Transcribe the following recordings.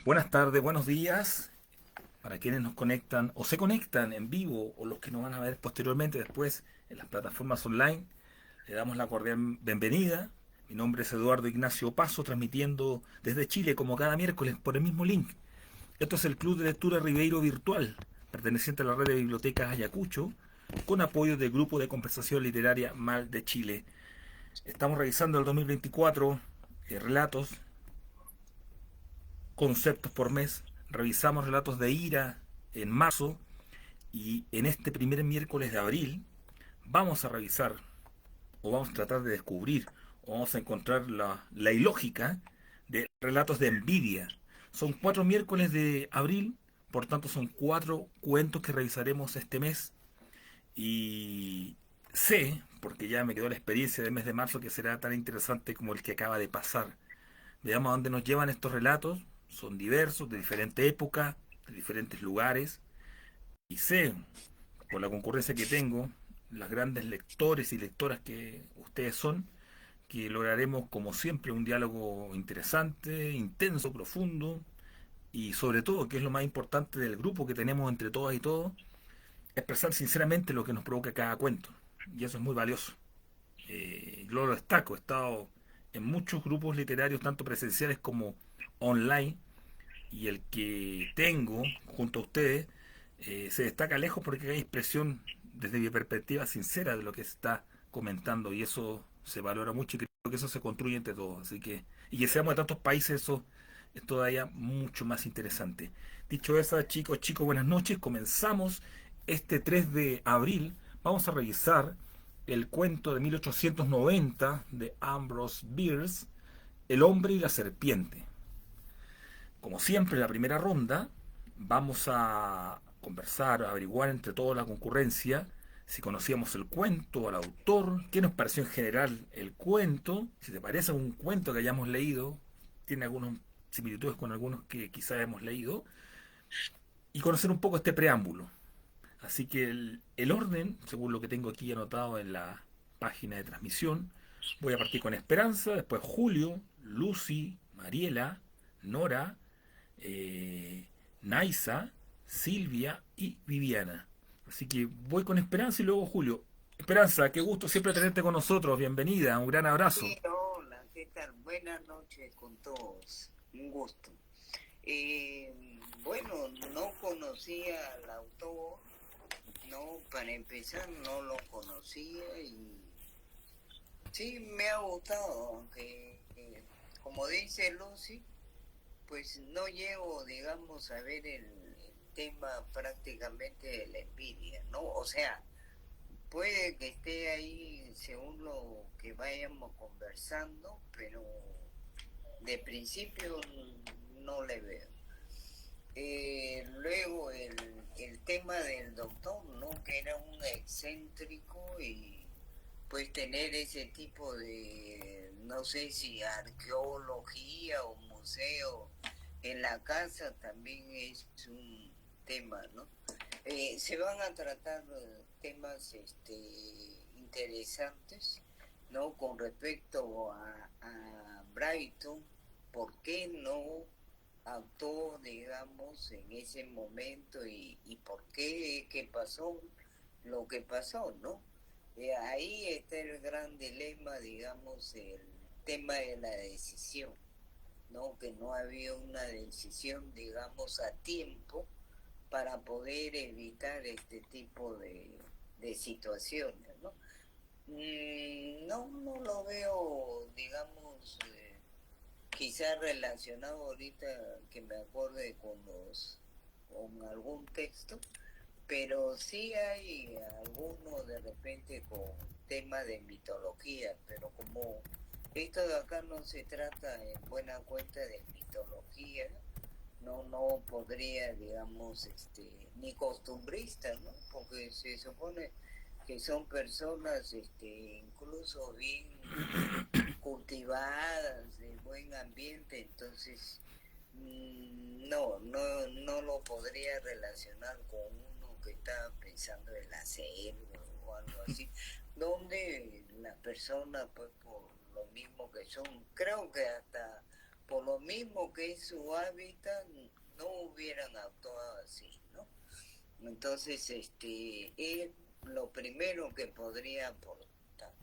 Buenas tardes, buenos días para quienes nos conectan o se conectan en vivo o los que nos van a ver posteriormente después en las plataformas online. Le damos la cordial bienvenida. Mi nombre es Eduardo Ignacio Paso, transmitiendo desde Chile como cada miércoles por el mismo link. Esto es el Club de Lectura Ribeiro Virtual, perteneciente a la red de bibliotecas Ayacucho, con apoyo del Grupo de Conversación Literaria Mal de Chile. Estamos revisando el 2024, relatos, conceptos por mes. Revisamos relatos de ira en marzo y en este primer miércoles de abril vamos a revisar o vamos a tratar de descubrir o vamos a encontrar la ilógica de relatos de envidia. Son 4 miércoles de abril, por tanto son 4 cuentos que revisaremos este mes y sé, porque ya me quedó la experiencia del mes de marzo, que será tan interesante como el que acaba de pasar. Veamos a dónde nos llevan estos relatos. Son diversos, de diferente época, de diferentes lugares. Y sé, por la concurrencia que tengo, las grandes lectores y lectoras que ustedes son, que lograremos, como siempre, un diálogo interesante, intenso, profundo. Y sobre todo, que es lo más importante del grupo que tenemos entre todas y todos, expresar sinceramente lo que nos provoca cada cuento. Y eso es muy valioso. Yo lo destaco, he estado en muchos grupos literarios, tanto presenciales como online, y el que tengo junto a ustedes se destaca lejos porque hay expresión desde mi perspectiva sincera de lo que se está comentando y eso se valora mucho y creo que eso se construye entre todos. Así que, y que seamos de tantos países, eso es todavía mucho más interesante. Dicho eso, chicos, chicos, buenas noches. Comenzamos este 3 de abril. Vamos a revisar el cuento de 1890 de Ambrose Bierce, El hombre y la serpiente. Como siempre, en la primera ronda vamos a conversar, a averiguar entre toda la concurrencia si conocíamos el cuento, al autor, qué nos pareció en general el cuento, si te parece un cuento que hayamos leído, tiene algunas similitudes con algunos que quizás hemos leído, y conocer un poco este preámbulo. Así que el orden, según lo que tengo aquí anotado en la página de transmisión, voy a partir con Esperanza, después Julio, Lucy, Mariela, Nora, eh, Naisa, Silvia y Viviana. Así que voy con Esperanza y luego Julio. Esperanza, qué gusto siempre tenerte con nosotros. Bienvenida, un gran abrazo. Sí, hola, ¿qué tal? Buenas noches con todos. Un gusto. Bueno, no conocía al autor, no, para empezar no lo conocía y sí me ha gustado, aunque como dice Lucy, pues no llego, digamos, a ver el tema prácticamente de la envidia, ¿no? O sea, puede que esté ahí según lo que vayamos conversando, pero de principio no le veo. Luego el tema del doctor, ¿no? Que era un excéntrico y pues tener ese tipo de, no sé si arqueología o museo en la casa también es un tema, ¿no? Se van a tratar temas interesantes, ¿no? Con respecto a Brighton, ¿por qué no actuó, digamos, en ese momento y por qué pasó lo que pasó, ¿no? Ahí está el gran dilema, digamos, el tema de la decisión, ¿no? Que no había una decisión, digamos, a tiempo para poder evitar este tipo de situaciones, ¿no? No lo veo, digamos, quizás relacionado ahorita que me acorde con algún texto, pero sí hay algunos de repente con temas de mitología, pero como esto de acá no se trata en buena cuenta de mitología, no podría, digamos, ni costumbrista, ¿no? Porque se supone que son personas, incluso bien cultivadas, de buen ambiente, entonces no lo podría relacionar con uno que está pensando en la selva o algo así, donde las personas, pues por lo mismo que son, creo que hasta por lo mismo que es su hábitat, no hubieran actuado así, ¿no? Entonces, es lo primero que podría aportar.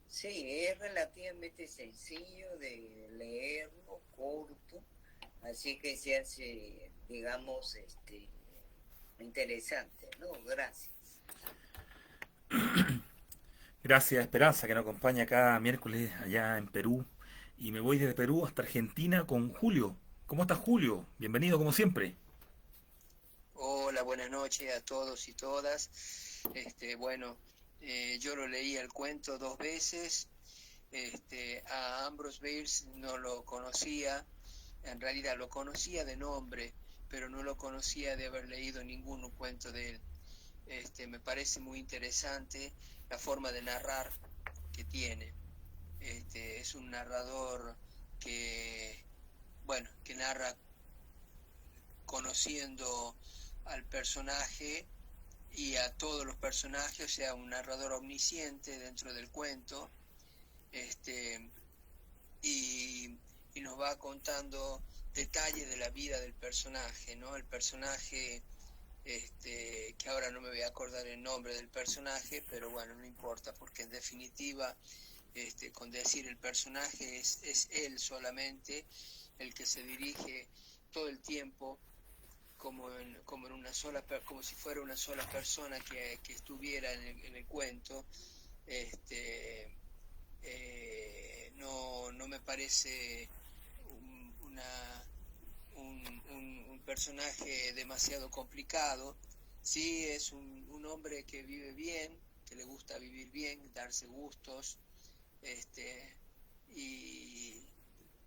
Sí, es relativamente sencillo de leerlo, corto, así que se hace, digamos, interesante, ¿no? Gracias. Gracias, Esperanza, que nos acompaña cada miércoles allá en Perú. Y me voy desde Perú hasta Argentina con Julio. ¿Cómo estás, Julio? Bienvenido como siempre. Hola, buenas noches a todos y todas. Bueno, yo lo leí el cuento 2 veces. A Ambrose Bierce no lo conocía, en realidad lo conocía de nombre, pero no lo conocía de haber leído ningún cuento de él. Me parece muy interesante la forma de narrar que tiene. Es un narrador que, bueno, que narra conociendo al personaje y a todos los personajes, o sea, un narrador omnisciente dentro del cuento, este, y, y nos va contando detalles de la vida del personaje, ¿no? El personaje, que ahora no me voy a acordar el nombre del personaje, pero bueno, no importa, porque en definitiva, con decir el personaje es él solamente el que se dirige todo el tiempo como en una sola, como si fuera una sola persona que estuviera en el cuento. No me parece un personaje demasiado complicado. Sí, es un hombre que vive bien, que le gusta vivir bien, darse gustos, este, y,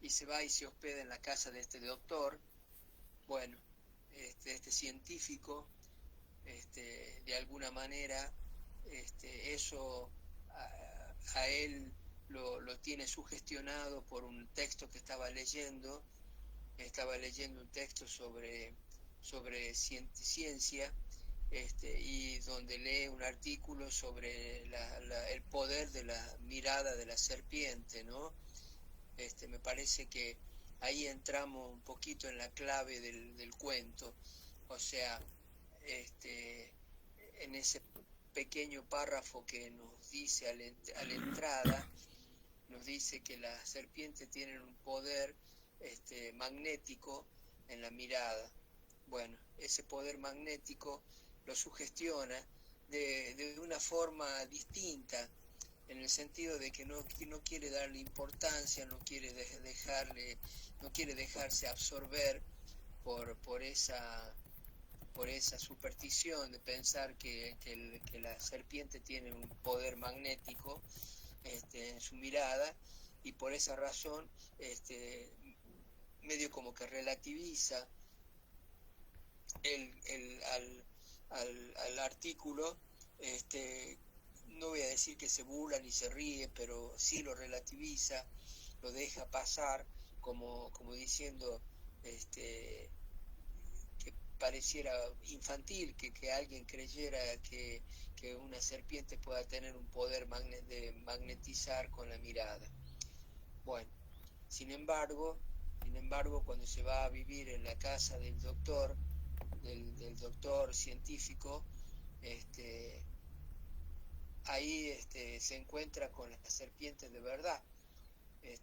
y se va y se hospeda en la casa de este doctor. Bueno, este científico, de alguna manera, eso a él lo tiene sugestionado por un texto que estaba leyendo un texto sobre ciencia, y donde lee un artículo sobre el poder de la mirada de la serpiente, ¿no? Me parece que ahí entramos un poquito en la clave del cuento, o sea, en ese pequeño párrafo que nos dice a la entrada, nos dice que las serpientes tienen un poder magnético en la mirada. Bueno, ese poder magnético lo sugestiona de una forma distinta, en el sentido de que no quiere darle importancia, no quiere dejarse absorber por esa superstición de pensar que la serpiente tiene un poder magnético, en su mirada, y por esa razón, medio como que relativiza al artículo. No voy a decir que se burla ni se ríe, pero sí lo relativiza, lo deja pasar como diciendo, que pareciera infantil que alguien creyera que una serpiente pueda tener un poder de magnetizar con la mirada. Bueno, sin embargo, cuando se va a vivir en la casa del doctor científico, ahí se encuentra con las serpientes de verdad.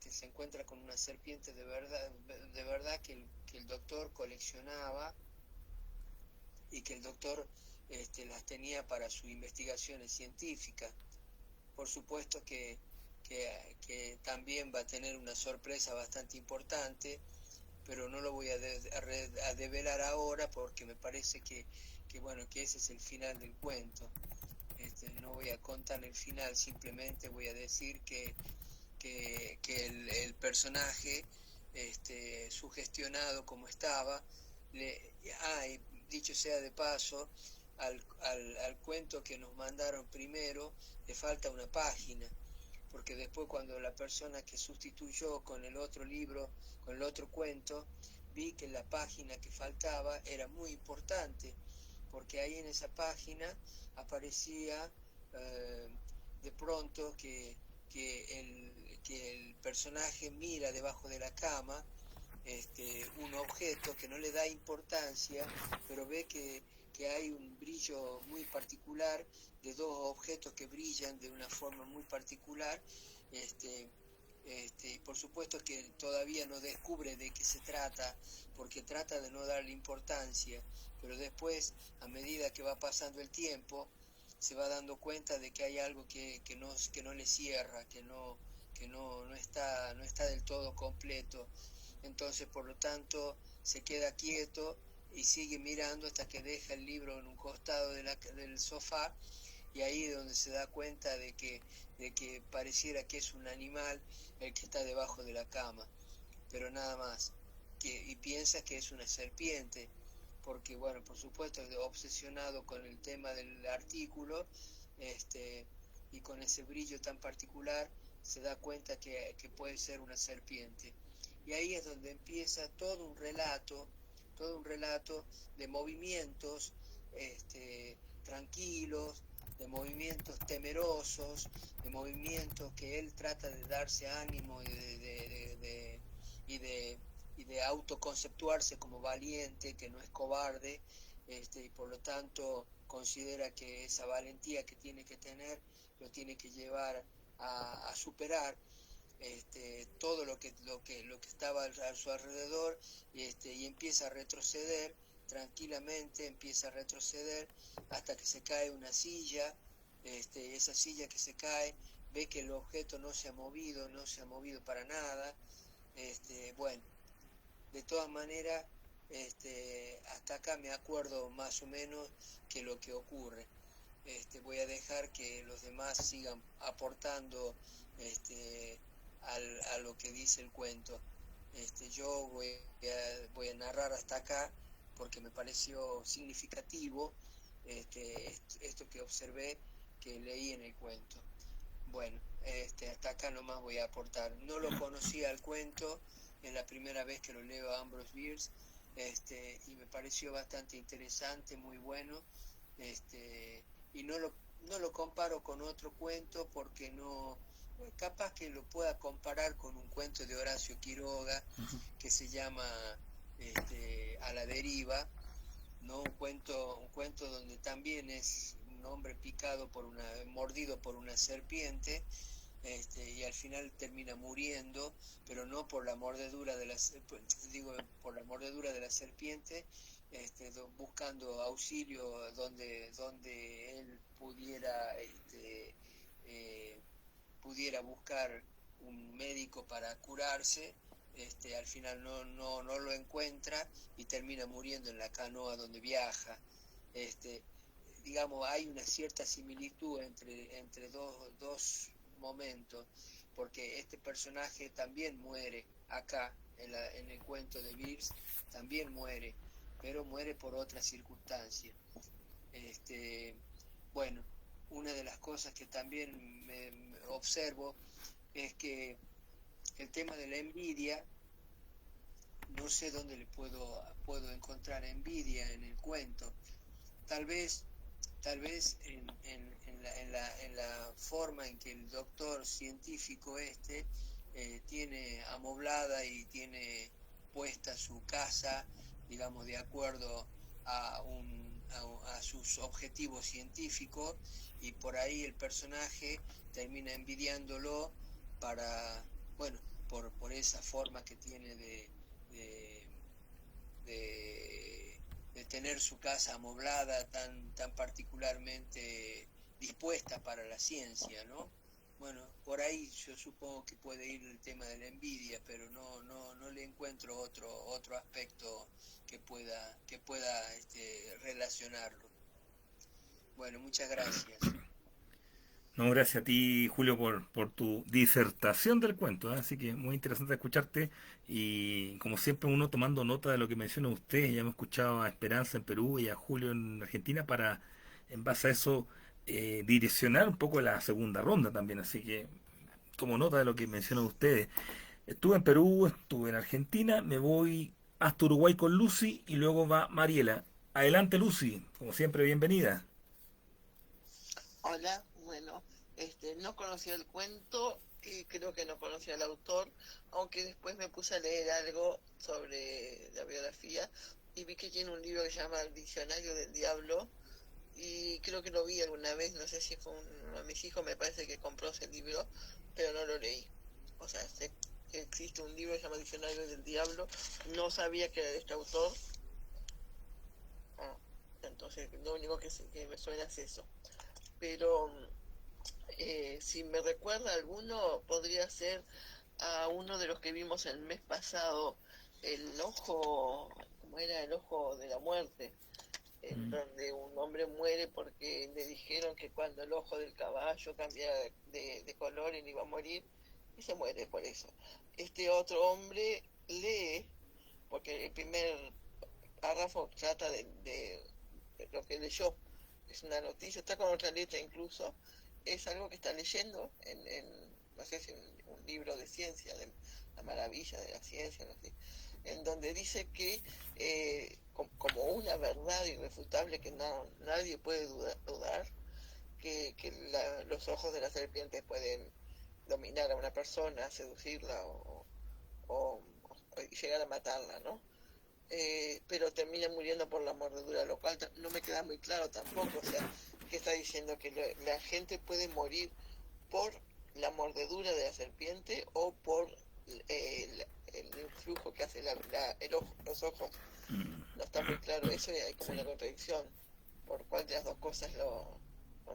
Se encuentra con una serpiente de verdad que el doctor coleccionaba, y que el doctor las tenía para sus investigaciones científicas. Por supuesto que también va a tener una sorpresa bastante importante, pero no lo voy a develar ahora, porque me parece bueno, que ese es el final del cuento. No voy a contar el final, simplemente voy a decir que el personaje, sugestionado como estaba, y dicho sea de paso, al cuento que nos mandaron primero le falta una página, porque después, cuando la persona que sustituyó con el otro libro, con el otro cuento, vi que la página que faltaba era muy importante, porque ahí en esa página aparecía, de pronto, que que el personaje mira debajo de la cama un objeto que no le da importancia, pero ve que hay un brillo muy particular de dos objetos que brillan de una forma muy particular, y por supuesto que todavía no descubre de qué se trata, porque trata de no darle importancia, pero después, a medida que va pasando el tiempo, se va dando cuenta de que hay algo que no le cierra, que no está del todo completo. Entonces, por lo tanto, se queda quieto y sigue mirando hasta que deja el libro en un costado del sofá, y ahí es donde se da cuenta de que pareciera que es un animal el que está debajo de la cama, pero nada más, y piensa que es una serpiente, porque bueno, por supuesto es obsesionado con el tema del artículo, y con ese brillo tan particular se da cuenta que puede ser una serpiente. Y ahí es donde empieza todo un relato de movimientos tranquilos, de movimientos temerosos, de movimientos que él trata de darse ánimo y de autoconceptuarse como valiente, que no es cobarde, y por lo tanto considera que esa valentía que tiene que tener lo tiene que llevar a superar todo lo que estaba a su alrededor, y empieza a retroceder tranquilamente, empieza a retroceder hasta que se cae una silla, esa silla que se cae, ve que el objeto no se ha movido para nada, bueno, de todas maneras, hasta acá me acuerdo más o menos que lo que ocurre. Voy a dejar que los demás sigan aportando a lo que dice el cuento. Yo voy a narrar hasta acá porque me pareció significativo esto que observé, que leí en el cuento. Bueno, hasta acá nomás voy a aportar. No lo conocía el cuento, es la primera vez que lo leo a Ambrose Bierce, y me pareció bastante interesante, muy bueno, y no lo comparo con otro cuento porque no, capaz que lo pueda comparar con un cuento de Horacio Quiroga que se llama A la deriva, ¿no? Un cuento donde también es un hombre mordido por una serpiente, y al final termina muriendo, pero no por la mordedura por la mordedura de la serpiente, buscando auxilio donde él pudiera buscar un médico para curarse. Al final no lo encuentra y termina muriendo en la canoa donde viaja. Digamos, hay una cierta similitud entre dos momentos, porque este personaje también muere acá, en el cuento de Bierce, también muere, pero muere por otra circunstancia. Bueno, una de las cosas que también me observo es que el tema de la envidia, no sé dónde le puedo encontrar envidia en el cuento. Tal vez en la forma en que el doctor científico tiene amoblada y tiene puesta su casa, digamos, de acuerdo a sus objetivos científicos, y por ahí el personaje termina envidiándolo por esa forma que tiene de tener su casa amoblada tan particularmente dispuesta para la ciencia, ¿no? Bueno, por ahí yo supongo que puede ir el tema de la envidia, pero no le encuentro otro aspecto que pueda relacionarlo. Bueno, muchas gracias. No, gracias a ti, Julio, por tu disertación del cuento, ¿eh? Así que muy interesante escucharte y como siempre uno tomando nota de lo que menciona usted. Ya hemos escuchado a Esperanza en Perú y a Julio en Argentina para, en base a eso, direccionar un poco la segunda ronda también. Así que como nota de lo que mencionan ustedes. Estuve en Perú, estuve en Argentina, me voy hasta Uruguay con Lucy y luego va Mariela. Adelante, Lucy, como siempre, bienvenida. Hola, bueno, no conocía el cuento, y creo que no conocía al autor, aunque después me puse a leer algo sobre la biografía y vi que tiene un libro que se llama El Diccionario del Diablo, y creo que lo vi alguna vez, no sé si fue uno de mis hijos, me parece que compró ese libro, pero no lo leí. O sea, sé que existe un libro que se llama Diccionario del Diablo, no sabía que era de este autor. Ah, entonces lo único que me suena es eso. Pero si me recuerda alguno, podría ser a uno de los que vimos el mes pasado, el ojo, ¿cómo era? El ojo de la muerte, en Mm. donde un hombre muere porque le dijeron que cuando el ojo del caballo cambiara de color él iba a morir, y se muere por eso. Este otro hombre lee, porque el primer párrafo trata de lo que leyó, es una noticia, está con otra letra incluso, es algo que está leyendo no sé si un libro de ciencia, de la maravilla de la ciencia, no sé, en donde dice que como una verdad irrefutable que nadie puede dudar, que los ojos de la serpiente pueden dominar a una persona, seducirla o llegar a matarla, ¿no? Pero termina muriendo por la mordedura, lo cual no me queda muy claro tampoco, o sea, que está diciendo que la gente puede morir por la mordedura de la serpiente o por el influjo que hace los ojos. No está muy claro eso y hay como Sí. una contradicción por cuál de las dos cosas lo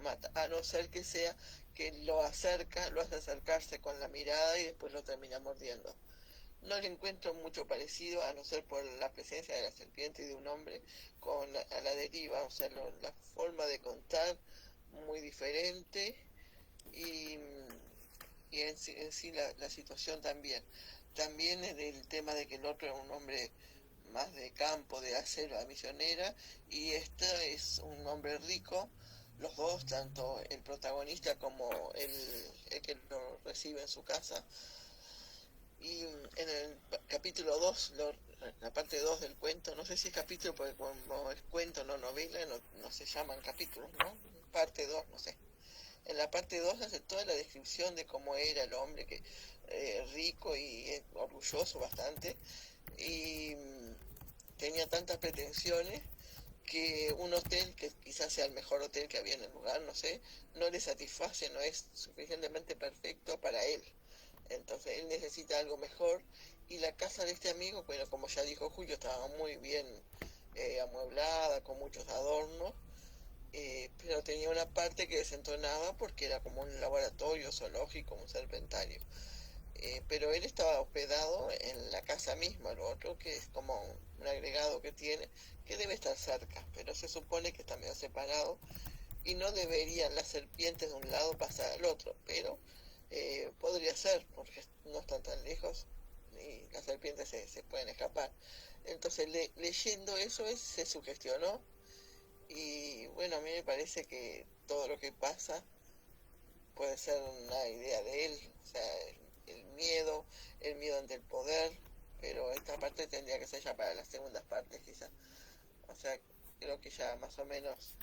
mata, a no ser que sea que lo hace acercarse con la mirada y después lo termina mordiendo. No le encuentro mucho parecido, a no ser por la presencia de la serpiente y de un hombre a la deriva, o sea, la forma de contar muy diferente y, y en sí la situación también. También es del tema de que el otro era un hombre más de campo, de selva misionera, y esta es un hombre rico. Los dos, tanto el protagonista como el que lo recibe en su casa, y en el capítulo 2 la parte 2 del cuento, no sé si es capítulo porque como es cuento, no novela, no se llaman capítulos, ¿no? Parte 2 no sé. En la parte 2 hace toda la descripción de cómo era el hombre, que rico y orgulloso bastante, y tenía tantas pretensiones que un hotel, que quizás sea el mejor hotel que había en el lugar, no sé, no le satisface, no es suficientemente perfecto para él. Entonces él necesita algo mejor, y la casa de este amigo, bueno, como ya dijo Julio, estaba muy bien amueblada, con muchos adornos, pero tenía una parte que desentonaba porque era como un laboratorio zoológico, un serpentario. Pero él estaba hospedado en la casa misma, lo otro que es como un agregado que tiene, que debe estar cerca, pero se supone que está medio separado y no deberían las serpientes de un lado pasar al otro, pero podría ser, porque no están tan lejos y las serpientes se pueden escapar. Entonces leyendo eso se sugestionó, y bueno, a mí me parece que todo lo que pasa puede ser una idea de él, o sea, el miedo ante el poder, pero esta parte tendría que ser ya para las segundas partes quizás. O sea, creo que ya más o menos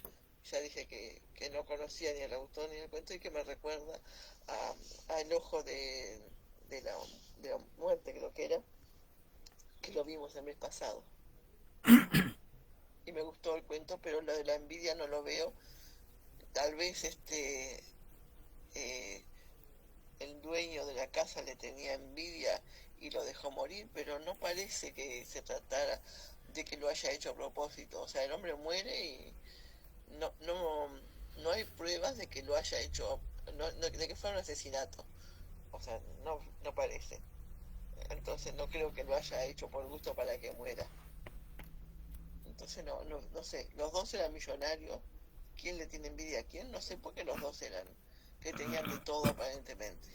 ya dije que no conocía ni el autor ni el cuento, y que me recuerda a El ojo de, la, de la muerte, creo que lo vimos el mes pasado. Y me gustó el cuento, pero lo de la envidia no lo veo. Tal vez eh, el dueño de la casa le tenía envidia y lo dejó morir, pero no parece que se tratara de que lo haya hecho a propósito. O sea, el hombre muere y no, no, no hay pruebas de que lo haya hecho, de que fue un asesinato. O sea, no parece. Entonces no creo que lo haya hecho por gusto para que muera. Entonces no sé, los dos eran millonarios. ¿Quién le tiene envidia a quién? No sé, porque los dos eran, que tenían de todo aparentemente.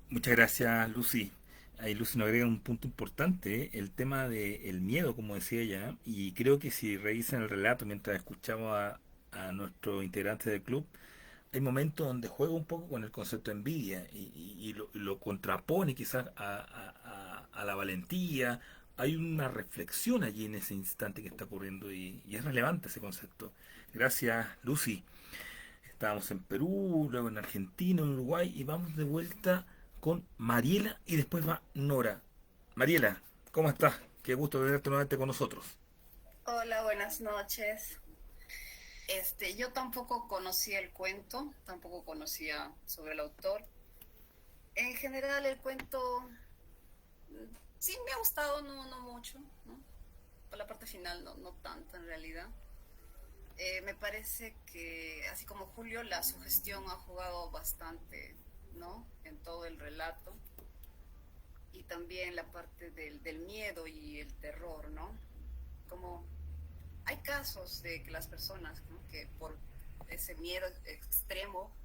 Muchas gracias, Lucy. Ahí Lucy nos agrega un punto importante, el tema del miedo, como decía ella, y creo que si revisan el relato mientras escuchamos a nuestro integrante del club, hay momentos donde juega un poco con el concepto de envidia y lo contrapone quizás a la valentía. Hay una reflexión allí en ese instante que está ocurriendo y es relevante ese concepto. Gracias, Lucy. Estábamos en Perú, luego en Argentina, en Uruguay, y vamos de vuelta con Mariela y después va Nora. Mariela, ¿cómo estás? Qué gusto tenerte nuevamente con nosotros. Hola, buenas noches. Yo tampoco conocía el cuento, tampoco conocía sobre el autor. En general el cuento sí me ha gustado, no mucho, ¿no? Por la parte final no tanto en realidad. Me parece que, así como Julio, la sugestión ha jugado bastante, ¿no? En todo el relato. Y también la parte del miedo y el terror, ¿no? Como hay casos de que las personas, ¿no? Que por ese miedo extremo,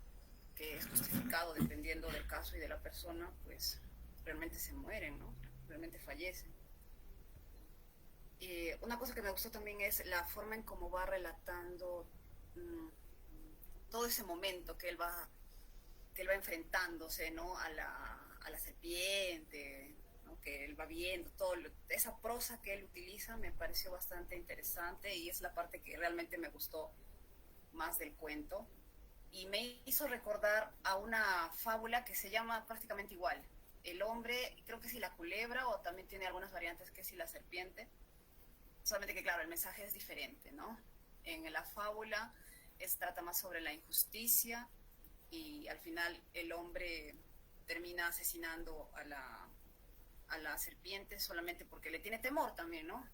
que es justificado dependiendo del caso y de la persona, pues realmente se mueren, ¿no? Realmente fallecen. Una cosa que me gustó también es la forma en cómo va relatando todo ese momento que él va enfrentándose, ¿no? A la serpiente, ¿no? Que él va viendo, esa prosa que él utiliza me pareció bastante interesante y es la parte que realmente me gustó más del cuento. Y me hizo recordar a una fábula que se llama prácticamente igual. El hombre, creo que es la culebra, o también tiene algunas variantes que es la serpiente. Solamente que, claro, el mensaje es diferente, ¿no? En la fábula trata más sobre la injusticia y al final el hombre termina asesinando a la serpiente solamente porque le tiene temor también, ¿no?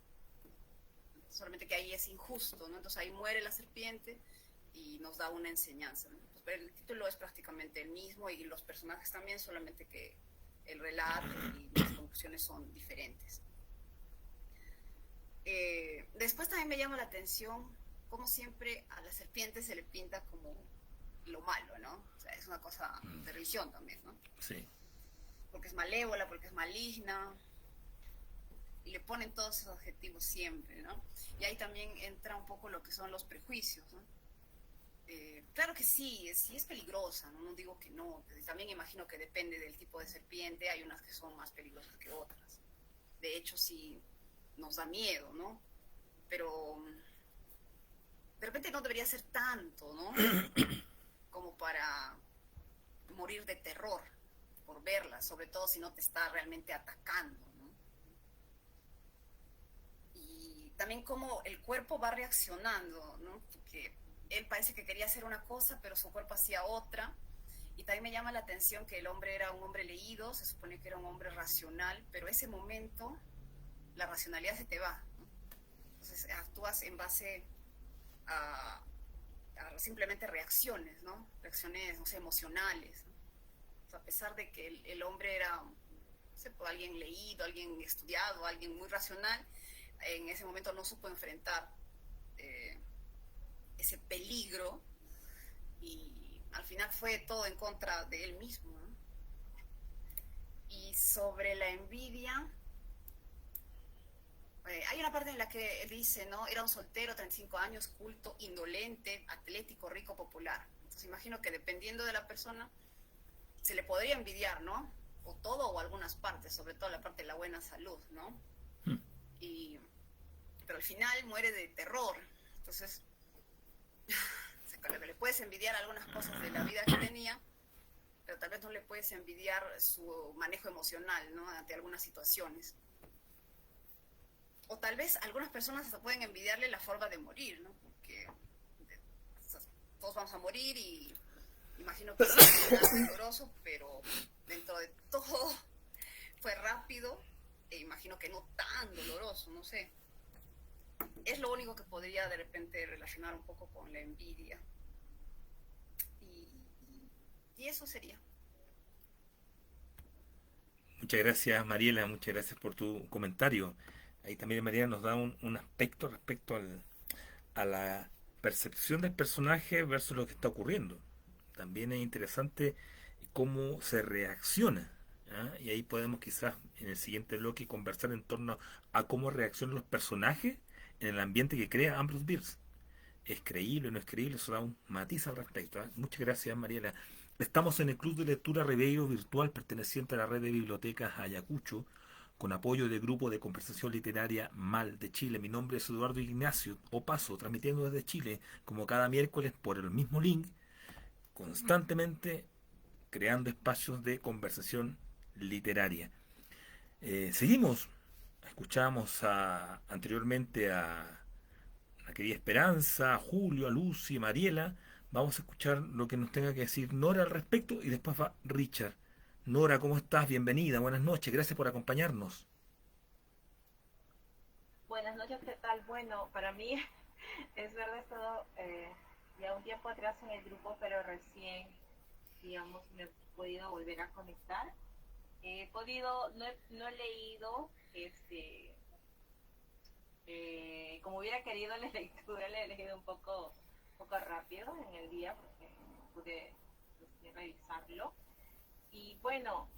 Solamente que ahí es injusto, ¿no? Entonces ahí muere la serpiente y nos da una enseñanza, ¿no? Pues el título es prácticamente el mismo y los personajes también, solamente que el relato y las conclusiones son diferentes. Después también me llama la atención como siempre a la serpiente se le pinta como lo malo, ¿no? O sea, es una cosa de religión también, ¿no? Sí. Porque es malévola, porque es maligna, y le ponen todos esos adjetivos siempre, ¿no? Y ahí también entra un poco lo que son los prejuicios, ¿no? Claro que sí es peligrosa, ¿no? No digo que no, también imagino que depende del tipo de serpiente, hay unas que son más peligrosas que otras. De hecho, sí nos da miedo, ¿no? Pero de repente no debería ser tanto, ¿no? Como para morir de terror por verla, sobre todo si no te está realmente atacando, ¿no? Y también cómo el cuerpo va reaccionando, ¿no? Porque él parece que quería hacer una cosa, pero su cuerpo hacía otra. Y también me llama la atención que el hombre era un hombre leído, se supone que era un hombre racional, pero ese momento la racionalidad se te va, ¿no? Entonces actúas en base a simplemente reacciones, ¿no? Reacciones, no sé, emocionales, ¿no? O sea, a pesar de que el hombre era, no sé, alguien leído, alguien estudiado, alguien muy racional, en ese momento no supo enfrentar ese peligro y al final fue todo en contra de él mismo, ¿no? Y sobre la envidia, hay una parte en la que dice, ¿no? Era un soltero, 35 años, culto, indolente, atlético, rico, popular. Entonces imagino que dependiendo de la persona, se le podría envidiar, ¿no? O todo o algunas partes, sobre todo la parte de la buena salud, ¿no? Pero al final muere de terror. Entonces, le puedes envidiar algunas cosas de la vida que tenía, pero tal vez no le puedes envidiar su manejo emocional, ¿no? Ante algunas situaciones. O tal vez algunas personas hasta pueden envidiarle la forma de morir, ¿no? Porque todos vamos a morir y imagino que sí, es doloroso, pero dentro de todo fue rápido e imagino que no tan doloroso, no sé. Es lo único que podría de repente relacionar un poco con la envidia. Y eso sería. Muchas gracias, Mariela, muchas gracias por tu comentario. Ahí también Mariela nos da un aspecto respecto a la percepción del personaje versus lo que está ocurriendo. También es interesante cómo se reacciona, ¿ah? Y ahí podemos quizás en el siguiente bloque conversar en torno a cómo reaccionan los personajes en el ambiente que crea Ambrose Bierce. ¿Es creíble o no es creíble? Eso da un matiz al respecto, ¿eh? Muchas gracias, Mariela. Estamos en el Club de Lectura Ribeiro Virtual perteneciente a la red de bibliotecas Ayacucho, con apoyo del Grupo de Conversación Literaria MAL de Chile. Mi nombre es Eduardo Ignacio Opaso, transmitiendo desde Chile, como cada miércoles por el mismo link, constantemente creando espacios de conversación literaria. Seguimos, escuchamos anteriormente a la querida Esperanza, a Julio, a Lucy, a Mariela. Vamos a escuchar lo que nos tenga que decir Nora al respecto y después va Richard. Nora, ¿cómo estás? Bienvenida, buenas noches, gracias por acompañarnos. Buenas noches, ¿qué tal? Bueno, para mí es verdad, he estado ya un tiempo atrás en el grupo, pero recién, digamos, me he podido volver a conectar. He podido, no he leído, como hubiera querido la lectura, la he elegido un poco rápido en el día, porque pude revisarlo. Y bueno,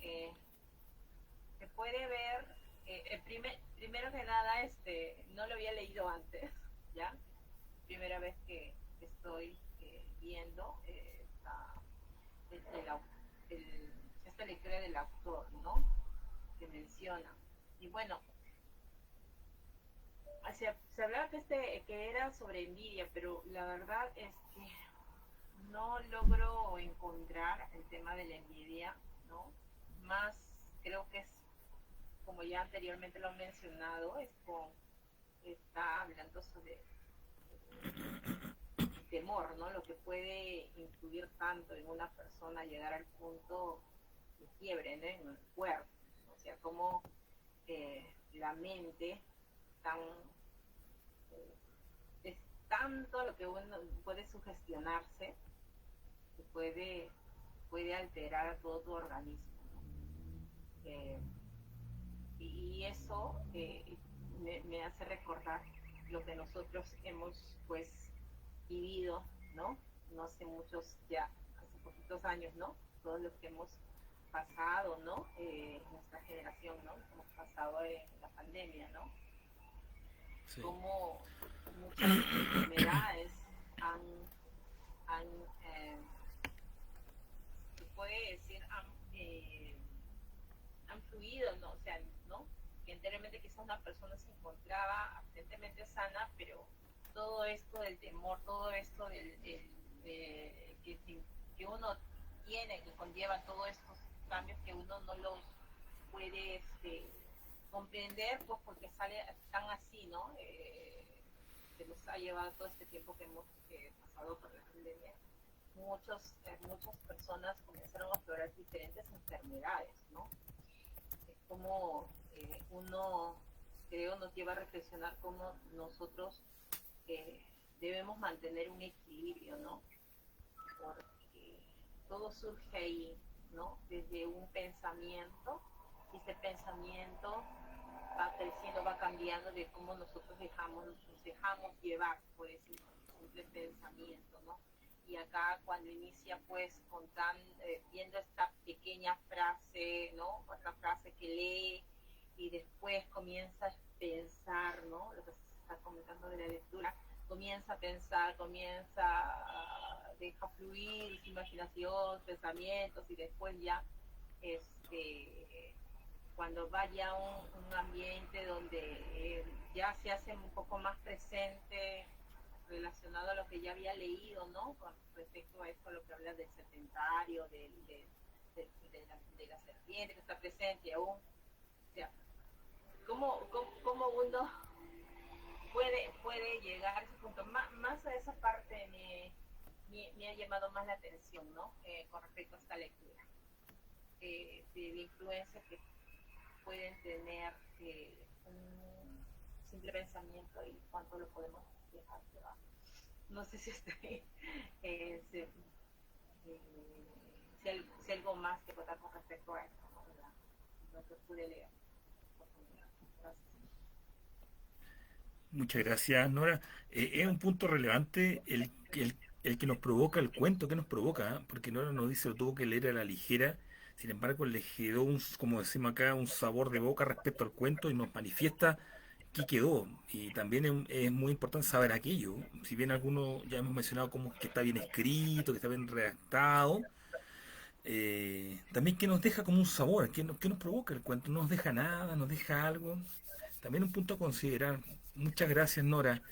se puede ver, primero que nada, no lo había leído antes, ¿ya? Primera vez que estoy viendo esta lectura del autor, ¿no? Que menciona. Y bueno, se hablaba que era sobre envidia, pero la verdad es que no logro encontrar el tema de la envidia, ¿no? Más creo que es, como ya anteriormente lo he mencionado, está hablando sobre el temor, ¿no? Lo que puede influir tanto en una persona, llegar al punto de quiebre, ¿no? En el cuerpo, ¿no? O sea, como la mente tan es tanto lo que uno puede sugestionarse, que puede alterar a todo tu organismo, ¿no? Y eso me hace recordar lo que nosotros hemos pues vivido, ¿no? No hace muchos, ya hace poquitos años, ¿no? Todos los que hemos pasado, ¿no? Nuestra generación, ¿no? Hemos pasado en la pandemia, ¿no? Sí. Como muchas enfermedades se puede decir, han fluido, ¿no? O sea, ¿no? Que anteriormente quizás una persona se encontraba aparentemente sana, pero todo esto del temor, todo esto que uno tiene, que conlleva todos estos cambios que uno no los puede comprender, pues porque están así, ¿no? Que nos ha llevado todo este tiempo que hemos pasado por la pandemia. Muchas personas comenzaron a aflorar diferentes enfermedades, ¿no? Es como uno, creo, nos lleva a reflexionar cómo nosotros debemos mantener un equilibrio, ¿no? Porque todo surge ahí, ¿no? Desde un pensamiento, y ese pensamiento va creciendo, va cambiando de cómo nosotros nos dejamos llevar por ese simple pensamiento, ¿no? Y acá cuando inicia pues viendo esta pequeña frase, ¿no? Otra frase que lee y después comienza a pensar, ¿no? Lo que se está comentando de la lectura, comienza a pensar, deja fluir su imaginación, pensamientos, y después ya cuando vaya a un ambiente donde ya se hace un poco más presente relacionado a lo que ya había leído, ¿no? Con respecto a esto, lo que habla del serpentario, de la serpiente que está presente aún. O sea, ¿cómo uno puede llegar a ese punto? Más a esa parte me ha llamado más la atención, ¿no? Con respecto a esta lectura. De la influencia que pueden tener un simple pensamiento y cuánto lo podemos dejar llevar. No sé si estoy si algo más que contar con respecto a esto, ¿no? Lo que pude leer. Gracias. Muchas gracias, Nora. Es un punto relevante el que nos provoca, el cuento que nos provoca, ¿eh? Porque Nora nos dice, lo tuvo que leer a la ligera. Sin embargo, le quedó, como decimos acá, un sabor de boca respecto al cuento y nos manifiesta que quedó. Y también es muy importante saber aquello. Si bien algunos ya hemos mencionado como que está bien escrito, que está bien redactado, también que nos deja como un sabor, que nos provoca el cuento. No nos deja nada, nos deja algo. También un punto a considerar. Muchas gracias, Nora.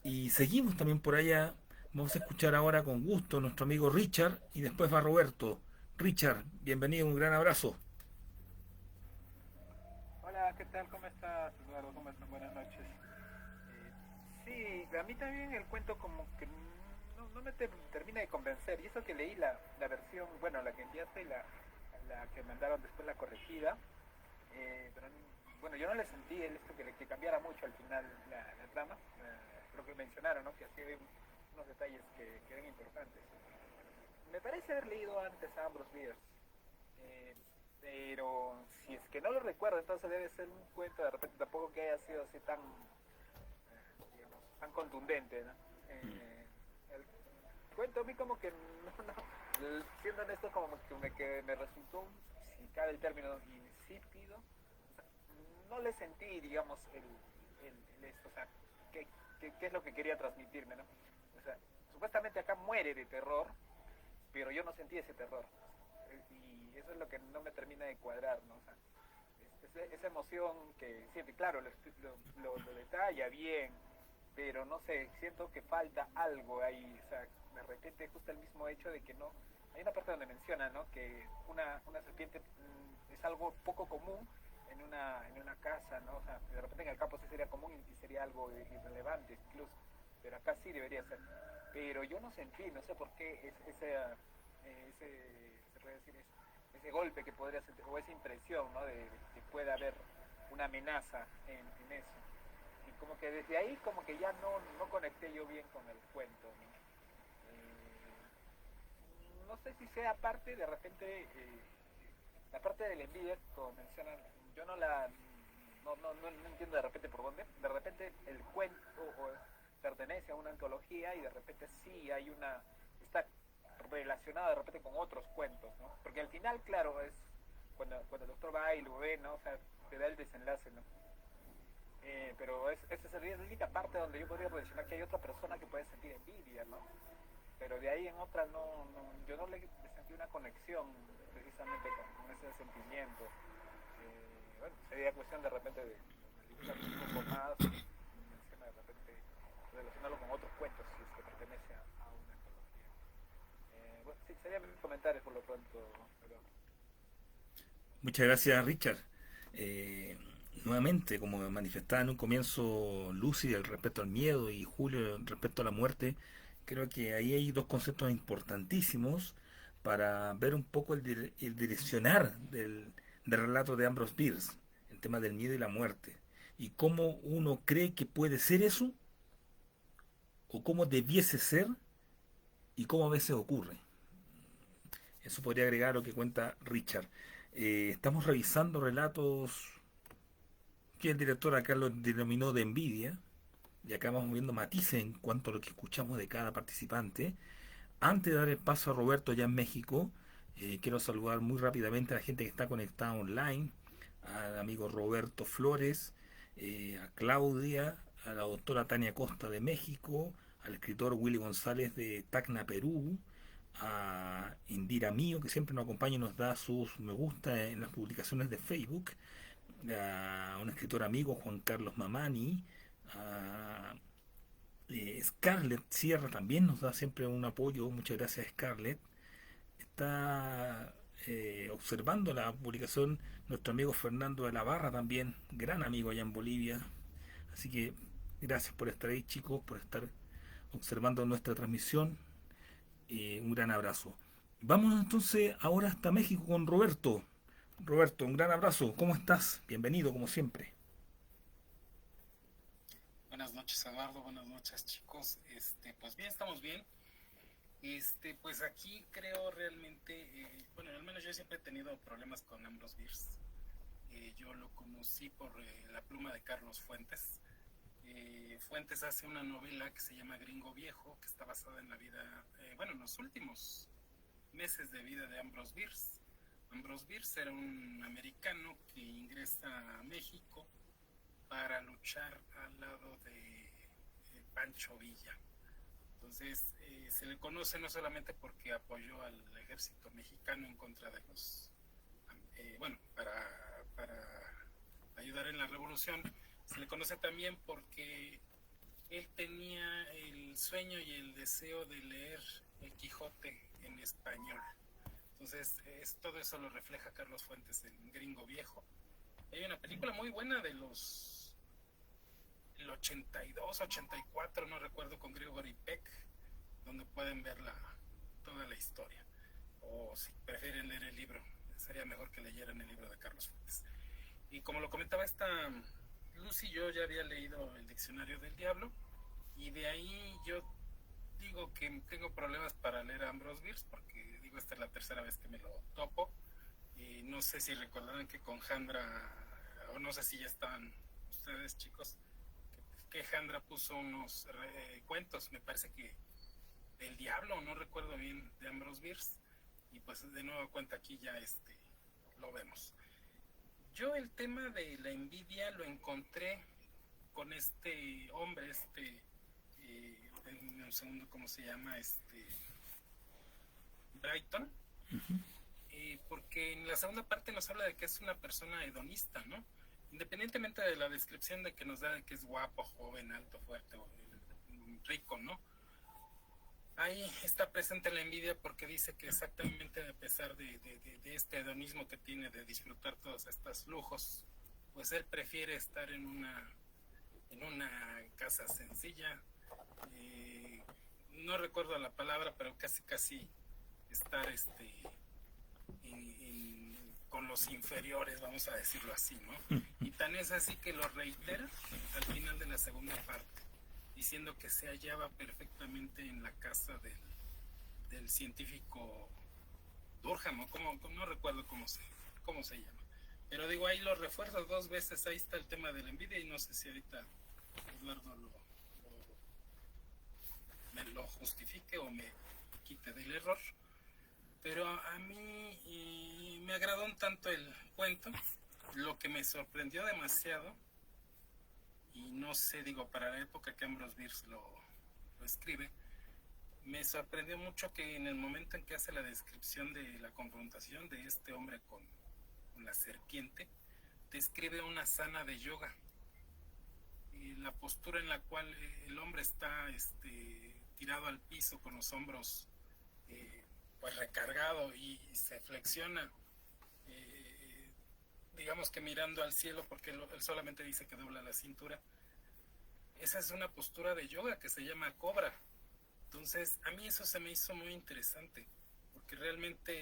Y seguimos también por allá. Vamos a escuchar ahora con gusto a nuestro amigo Richard y después va Roberto. Richard, bienvenido, un gran abrazo. Hola, ¿qué tal? ¿Cómo estás, Eduardo? ¿Cómo están? Buenas noches. Sí, a mí también el cuento como que no me termina de convencer. Y eso que leí la versión, bueno, la que enviaste y la que mandaron después la corregida. Pero bueno, yo no le sentí esto que cambiara mucho al final la trama. Lo que mencionaron, ¿no? Que así hay unos detalles que eran importantes. Me parece haber leído antes a Ambrose Bierce. Pero si es que no lo recuerdo, entonces debe ser un cuento de repente tampoco que haya sido así tan, digamos, tan contundente, ¿no? El cuento a mí como que, siendo honesto, como que me resultó, si cabe el término, insípido. O sea, no le sentí, digamos, o sea, qué es lo que quería transmitirme, ¿no? O sea, supuestamente acá muere de terror, pero yo no sentí ese terror. Y eso es lo que no me termina de cuadrar, ¿no? O sea, esa emoción que siempre, claro, lo detalla bien, pero no sé, siento que falta algo ahí. O sea, de repente justo el mismo hecho de que no... Hay una parte donde menciona, ¿no? Que una serpiente es algo poco común en una casa, ¿no? O sea, de repente en el campo sí sería común y sería algo irrelevante incluso, pero acá sí debería ser. Pero yo no sentí, no sé por qué, se puede decir eso, ese golpe que podría sentir, o esa impresión, ¿no? De que pueda haber una amenaza en eso. Y como que desde ahí como que ya no conecté yo bien con el cuento, ¿no? No sé si sea parte, de repente, la parte de la envidia, como mencionan, yo no entiendo de repente por dónde. De repente el cuento pertenece a una antología y de repente sí hay está relacionado de repente con otros cuentos, ¿no? Porque al final, claro, es cuando el doctor va y lo ve, ¿no? O sea, te da el desenlace, ¿no? Pero esa sería la única parte donde yo podría relacionar que hay otra persona que puede sentir envidia, ¿no? Pero de ahí en otra yo no le sentí una conexión precisamente con ese sentimiento. Bueno, sería cuestión de repente de analizar un poco más, menciona de repente relacionarlo con otros cuentos si es que pertenece a una antología. Bueno, sí, serían mis comentarios por lo pronto, pero... Muchas gracias, Richard. Nuevamente, como manifestaba en un comienzo Lucy el respecto al miedo y Julio respecto a la muerte, creo que ahí hay dos conceptos importantísimos para ver un poco el direccionar del relato de Ambrose Bierce, el tema del miedo y la muerte, y cómo uno cree que puede ser eso, o cómo debiese ser, y cómo a veces ocurre. Eso podría agregar a lo que cuenta Richard. Estamos revisando relatos que el director acá lo denominó de envidia, y acá vamos viendo matices en cuanto a lo que escuchamos de cada participante. Antes de dar el paso a Roberto allá en México, quiero saludar muy rápidamente a la gente que está conectada online, al amigo Roberto Flores, a Claudia, a la doctora Tania Costa de México, al escritor Willy González de Tacna, Perú, a Indira Mío, que siempre nos acompaña y nos da sus me gusta en las publicaciones de Facebook, a un escritor amigo, Juan Carlos Mamani, a Scarlett Sierra también nos da siempre un apoyo, muchas gracias Scarlett. Está observando la publicación nuestro amigo Fernando de la Barra también, gran amigo allá en Bolivia. Así que gracias por estar ahí, chicos, por estar observando nuestra transmisión. Un gran abrazo. Vamos entonces ahora hasta México con Roberto. Roberto, un gran abrazo. ¿Cómo estás? Bienvenido como siempre. Buenas noches, Eduardo. Buenas noches, chicos. Pues bien, estamos bien. Pues aquí creo realmente, bueno, al menos yo siempre he tenido problemas con Ambrose Bierce. Yo lo conocí por la pluma de Carlos Fuentes. Fuentes hace una novela que se llama Gringo Viejo, que está basada en la vida, en los últimos meses de vida de Ambrose Bierce. Ambrose Bierce era un americano que ingresa a México para luchar al lado de Pancho Villa. Entonces se le conoce no solamente porque apoyó al ejército mexicano en contra de los, para ayudar en la revolución, se le conoce también porque él tenía el sueño y el deseo de leer El Quijote en español. Entonces, todo eso lo refleja Carlos Fuentes en Gringo Viejo. Hay una película muy buena de el 82, 84, no recuerdo, con Gregory Peck, donde pueden ver toda la historia. O si prefieren leer el libro, sería mejor que leyeran el libro de Carlos Fuentes. Y como lo comentaba esta Lucy, yo ya había leído el Diccionario del Diablo, y de ahí yo digo que tengo problemas para leer a Ambrose Bierce, porque digo, esta es la tercera vez que me lo topo. Y no sé si recordarán que con Jandra, o no sé si ya estaban ustedes, chicos, que Jandra puso unos cuentos, me parece que del Diablo, no recuerdo bien, de Ambrose Bierce, y pues de nuevo cuenta aquí ya lo vemos. Yo el tema de la envidia lo encontré con este hombre, en un segundo, ¿cómo se llama? Brighton. Porque en la segunda parte nos habla de que es una persona hedonista, ¿no? Independientemente de la descripción de que nos da de que es guapo, joven, alto, fuerte, o rico, ¿no? Ahí está presente la envidia, porque dice que exactamente a pesar de este hedonismo que tiene de disfrutar todos estos lujos, pues él prefiere estar en una casa sencilla, no recuerdo la palabra, pero casi estar con los inferiores, vamos a decirlo así, ¿no? Y tan es así que lo reitera al final de la segunda parte, diciendo que se hallaba perfectamente en la casa del científico Durham, o no recuerdo cómo se llama. Pero digo, ahí lo refuerzo 2 veces, ahí está el tema de la envidia, y no sé si ahorita Eduardo me lo justifique o me quite del error. Pero a mí me agradó un tanto el cuento. Lo que me sorprendió demasiado, y no sé, digo, para la época que Ambrose Bierce lo escribe, me sorprendió mucho que en el momento en que hace la descripción de la confrontación de este hombre con la serpiente, describe una asana de yoga, y la postura en la cual el hombre está tirado al piso con los hombros pues recargado, y se flexiona, digamos que mirando al cielo, porque él solamente dice que dobla la cintura. Esa es una postura de yoga que se llama cobra. Entonces a mí eso se me hizo muy interesante, porque realmente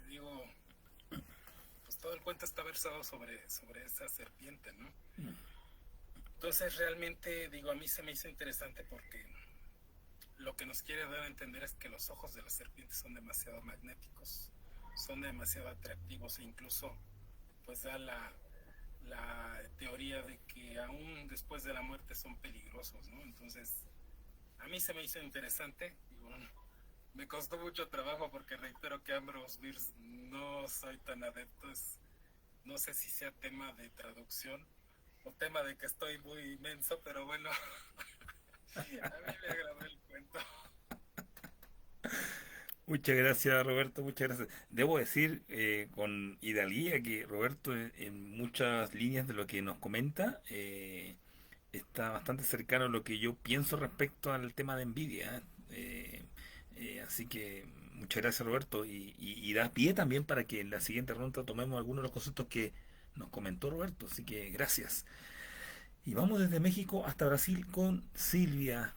digo, pues todo el cuento está versado sobre esa serpiente, ¿no? Entonces realmente digo, a mí se me hizo interesante, porque lo que nos quiere dar a entender es que los ojos de la serpiente son demasiado magnéticos, son demasiado atractivos, e incluso pues da la teoría de que aún después de la muerte son peligrosos, ¿no? Entonces a mí se me hizo interesante, y bueno, me costó mucho trabajo, porque reitero que Ambrose Bierce no soy tan adepto, no sé si sea tema de traducción o tema de que estoy muy inmenso, pero bueno, a mí me agradó el cuento. Muchas gracias, Roberto, muchas gracias. Debo decir con hidalguía que Roberto, en muchas líneas de lo que nos comenta, está bastante cercano a lo que yo pienso respecto al tema de envidia. Así que muchas gracias, Roberto, y da pie también para que en la siguiente ronda tomemos algunos de los conceptos que nos comentó Roberto. Así que gracias. Y vamos desde México hasta Brasil con Silvia.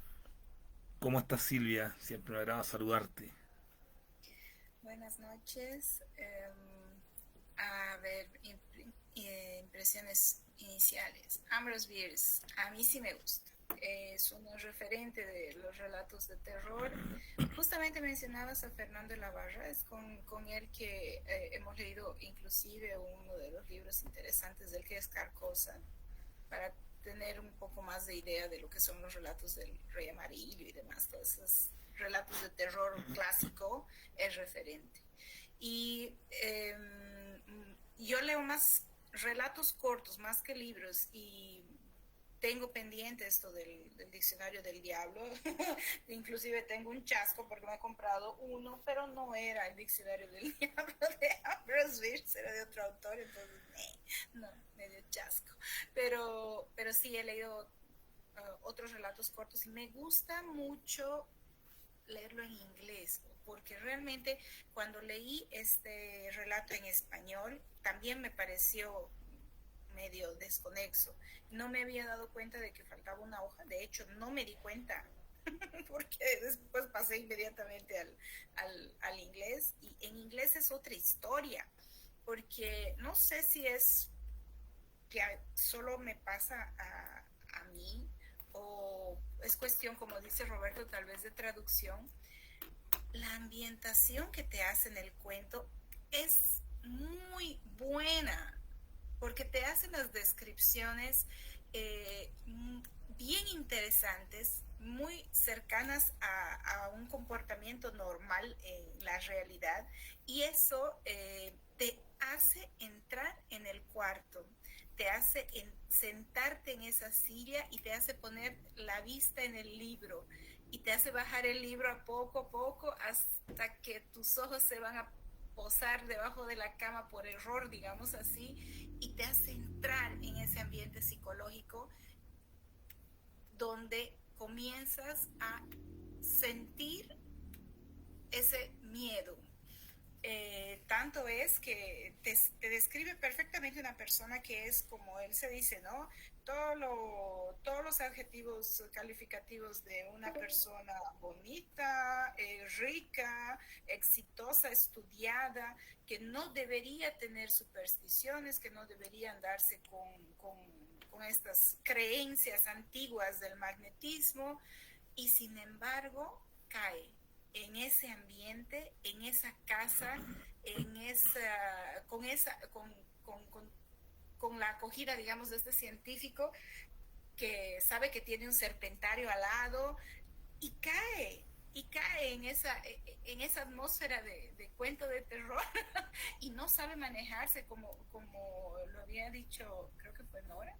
¿Cómo estás, Silvia? Siempre me agrada saludarte. Buenas noches. A ver, impresiones iniciales. Ambrose Bierce, a mí sí me gusta. Es un referente de los relatos de terror. Justamente mencionabas a Fernando de la Barra, es con él que hemos leído inclusive uno de los libros interesantes del, que es Carcosa, para tener un poco más de idea de lo que son los relatos del Rey Amarillo y demás, todos esos relatos de terror clásico, es referente. Y yo leo más relatos cortos, más que libros, y tengo pendiente esto del Diccionario del Diablo. Inclusive tengo un chasco porque me he comprado uno, pero no era el Diccionario del Diablo de Ambrose Bierce, era de otro autor, entonces no, medio chasco. Pero sí he leído otros relatos cortos y me gusta mucho leerlo en inglés, porque realmente cuando leí este relato en español también me pareció medio desconexo. No me había dado cuenta de que faltaba una hoja, de hecho no me di cuenta porque después pasé inmediatamente al inglés y en inglés es otra historia, porque no sé si es que solo me pasa a mí o es cuestión, como dice Roberto, tal vez de traducción. La ambientación que te hace en el cuento es muy buena porque te hacen las descripciones bien interesantes, muy cercanas a un comportamiento normal en la realidad y eso te hace entrar en el cuarto, te hace sentarte en esa silla y te hace poner la vista en el libro y te hace bajar el libro a poco hasta que tus ojos se van a posar debajo de la cama por error, digamos así, y te hace entrar en ese ambiente psicológico donde comienzas a sentir ese miedo. Tanto es que te describe perfectamente una persona que es como él se dice, ¿no? Todos los adjetivos calificativos de una persona bonita, rica, exitosa, estudiada, que no debería tener supersticiones, que no debería andarse con estas creencias antiguas del magnetismo, y sin embargo cae en ese ambiente, en esa casa, con la acogida, digamos, de este científico que sabe que tiene un serpentario al lado y cae en esa atmósfera de cuento de terror y no sabe manejarse como lo había dicho, creo que fue Nora,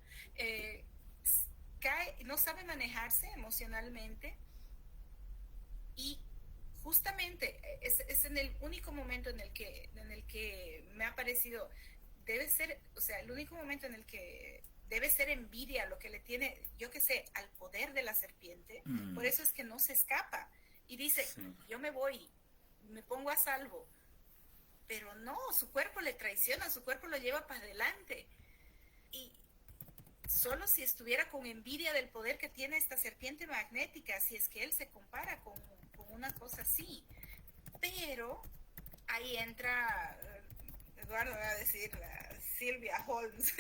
no sabe manejarse emocionalmente y justamente es en el único momento en el que me ha parecido, debe ser, o sea, el único momento en el que debe ser envidia lo que le tiene, yo qué sé, al poder de la serpiente, por eso es que no se escapa y dice, sí, yo me voy, me pongo a salvo, pero no, su cuerpo le traiciona, su cuerpo lo lleva para adelante y solo si estuviera con envidia del poder que tiene esta serpiente magnética, si es que él se compara con una cosa así, pero ahí entra, Eduardo va a decir, Silvia Holmes,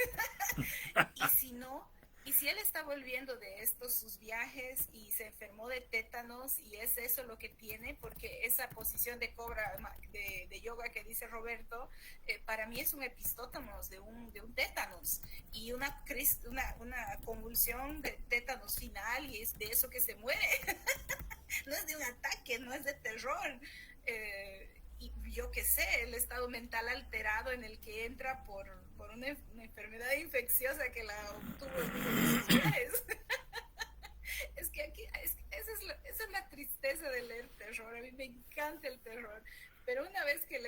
y si él está volviendo de estos sus viajes y se enfermó de tétanos y es eso lo que tiene, porque esa posición de cobra de yoga que dice Roberto, para mí es un epistótomos de un tétanos y una convulsión de tétanos final y es de eso que se muere. No es de un ataque, no es de terror. Y yo qué sé, el estado mental alterado en el que entra por una enfermedad infecciosa que la obtuvo en sus viajes. Es que aquí, esa es la tristeza de leer terror. A mí me encanta el terror, pero una vez que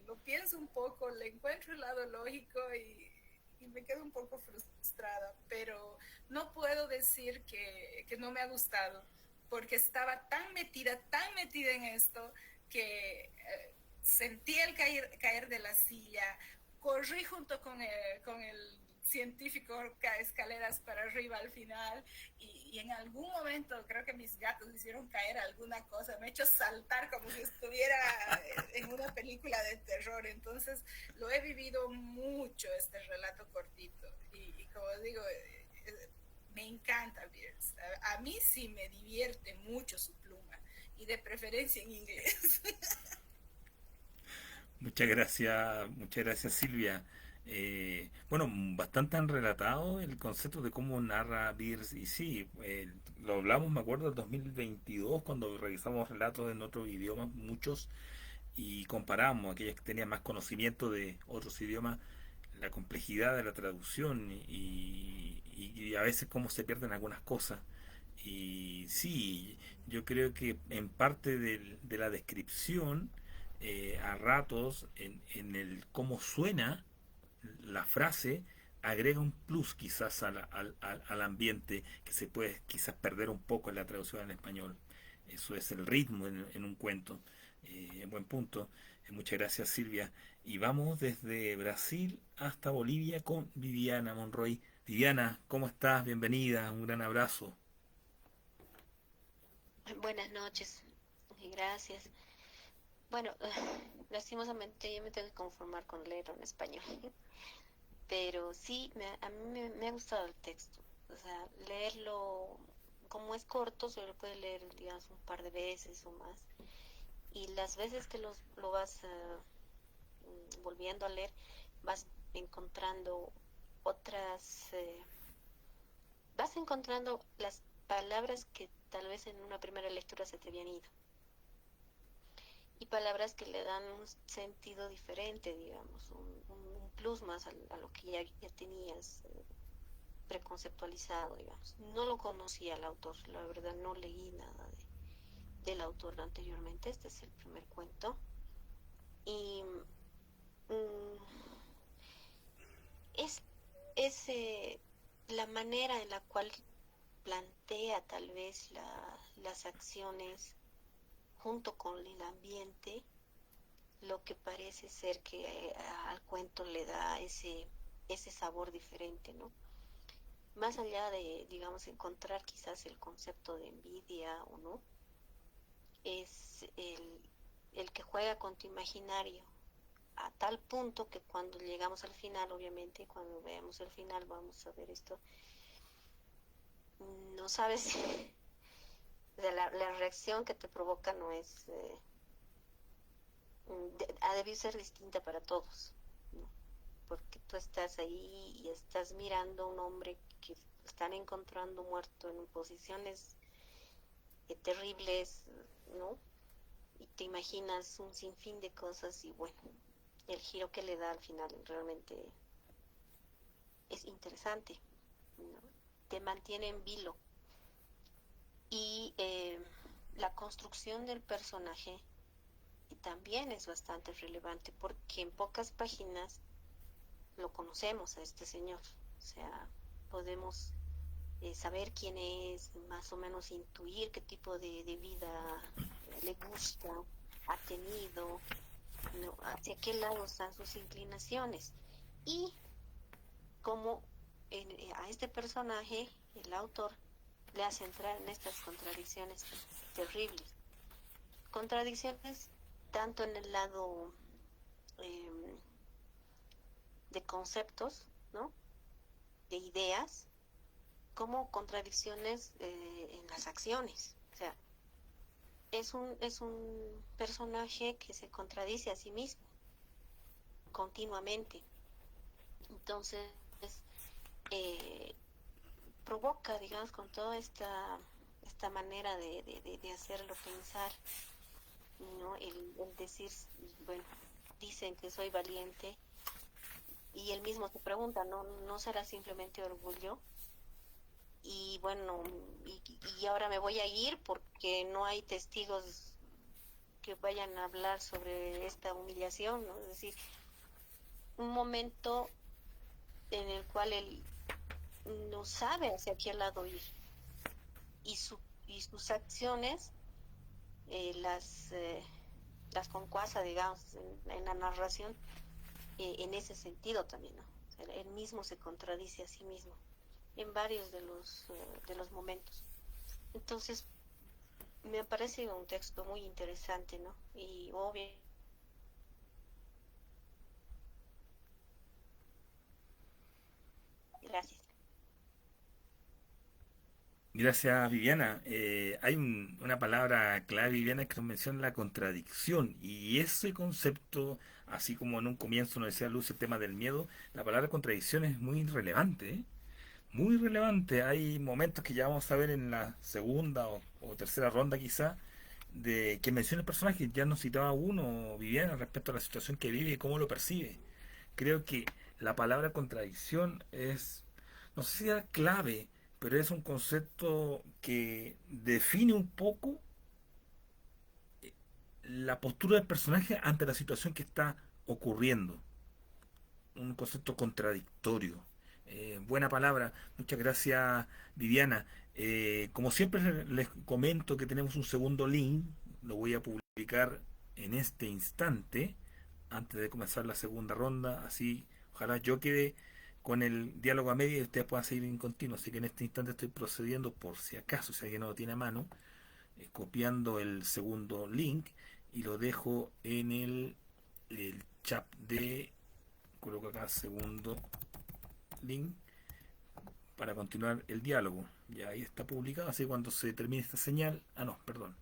lo pienso un poco, le encuentro el lado lógico y me quedo un poco frustrada, pero no puedo decir que no me ha gustado, porque estaba tan metida en esto que sentí el caer de la silla, corrí junto con el científico escaleras para arriba al final y en algún momento creo que mis gatos hicieron caer alguna cosa, me he hecho saltar como si estuviera en una película de terror, entonces lo he vivido mucho este relato cortito y como digo, me encanta Bierce. A mí sí me divierte mucho su pluma y de preferencia en inglés. Muchas gracias Silvia. Bueno, bastante han relatado el concepto de cómo narra Bierce y sí, lo hablamos, me acuerdo, en 2022 cuando revisamos relatos en otros idiomas, muchos, y comparamos aquellos que tenían más conocimiento de otros idiomas, la complejidad de la traducción y a veces cómo se pierden algunas cosas. Y sí, yo creo que en parte de la descripción, a ratos, en el cómo suena la frase, agrega un plus quizás al ambiente que se puede quizás perder un poco en la traducción al español. Eso es el ritmo en un cuento. Buen punto. Muchas gracias, Silvia. Y vamos desde Brasil hasta Bolivia con Viviana Monroy. Viviana, ¿cómo estás? Bienvenida, un gran abrazo. Buenas noches y gracias. Bueno, lastimosamente yo me tengo que conformar con leerlo en español, pero sí, a mí me ha gustado el texto. O sea, leerlo, como es corto, se lo puede leer, digamos, un par de veces o más. Y las veces que lo vas volviendo a leer, vas encontrando otras, vas encontrando las palabras que tal vez en una primera lectura se te habían ido. Y palabras que le dan un sentido diferente, digamos, un plus más a lo que ya tenías preconceptualizado, digamos. No lo conocía el autor, la verdad no leí nada del autor anteriormente, este es el primer cuento. Y es la manera en la cual plantea tal vez las acciones junto con el ambiente, lo que parece ser que al cuento le da ese sabor diferente, ¿no? Más allá de, digamos, encontrar quizás el concepto de envidia o no, es el que juega con tu imaginario, a tal punto que cuando llegamos al final, obviamente, cuando veamos el final, vamos a ver esto, no sabes la reacción que te provoca no es ha debido ser distinta para todos, ¿no? Porque tú estás ahí y estás mirando a un hombre que están encontrando muerto en posiciones terribles, ¿no? Y te imaginas un sinfín de cosas y bueno, el giro que le da al final realmente es interesante, ¿no? Te mantiene en vilo. Y la construcción del personaje también es bastante relevante porque en pocas páginas lo conocemos a este señor. O sea, podemos saber quién es, más o menos intuir qué tipo de vida le gusta, ha tenido, ¿no? Hacia qué lado están sus inclinaciones. Y cómo a este personaje, el autor, le hace entrar en estas contradicciones terribles. Contradicciones tanto en el lado de conceptos, ¿no? De ideas, como contradicciones en las acciones. O sea, es un personaje que se contradice a sí mismo continuamente. Entonces, provoca, digamos, con toda esta manera de hacerlo pensar, ¿no? El decir, bueno, dicen que soy valiente y él mismo se pregunta, ¿no será simplemente orgullo? Y bueno, y ahora me voy a ir porque no hay testigos que vayan a hablar sobre esta humillación, ¿no? Es decir, un momento en el cual él no sabe hacia qué lado ir y sus acciones las concuasa, digamos, en la narración en ese sentido también, ¿no? O sea, él mismo se contradice a sí mismo en varios de los momentos. Entonces, me parece un texto muy interesante, ¿no? Y obvio. Gracias. Gracias, Viviana. Hay una palabra clave, Viviana, que nos menciona la contradicción. Y ese concepto, así como en un comienzo nos decía Luz el tema del miedo, la palabra contradicción es muy relevante, ¿eh? Muy relevante. Hay momentos que ya vamos a ver en la segunda o tercera ronda quizá, de que menciona el personaje. Ya nos citaba uno, Viviana, respecto a la situación que vive y cómo lo percibe. Creo que la palabra contradicción es, no sé si es clave, pero es un concepto que define un poco la postura del personaje ante la situación que está ocurriendo. Un concepto contradictorio. Buena palabra. Muchas gracias, Viviana. Como siempre les comento que tenemos un segundo link, lo voy a publicar en este instante, antes de comenzar la segunda ronda, así ojalá yo quede con el diálogo a media y ustedes puedan seguir en continuo. Así que en este instante estoy procediendo, por si acaso, si alguien no lo tiene a mano, copiando el segundo link y lo dejo en el chat coloco acá segundo link para continuar el diálogo. Ya ahí está publicado, así que cuando se termine esta señal, no, perdón,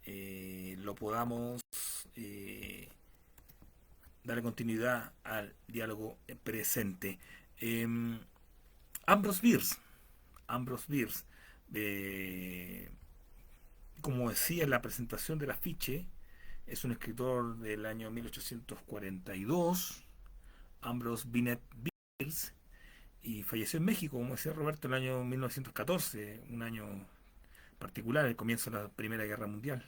lo podamos darle continuidad al diálogo presente. Ambrose Bierce, como decía en la presentación del afiche, es un escritor del año 1842, Ambrose Bennett Bierce, y falleció en México, como decía Roberto, en el año 1914, un año particular, el comienzo de la Primera Guerra Mundial.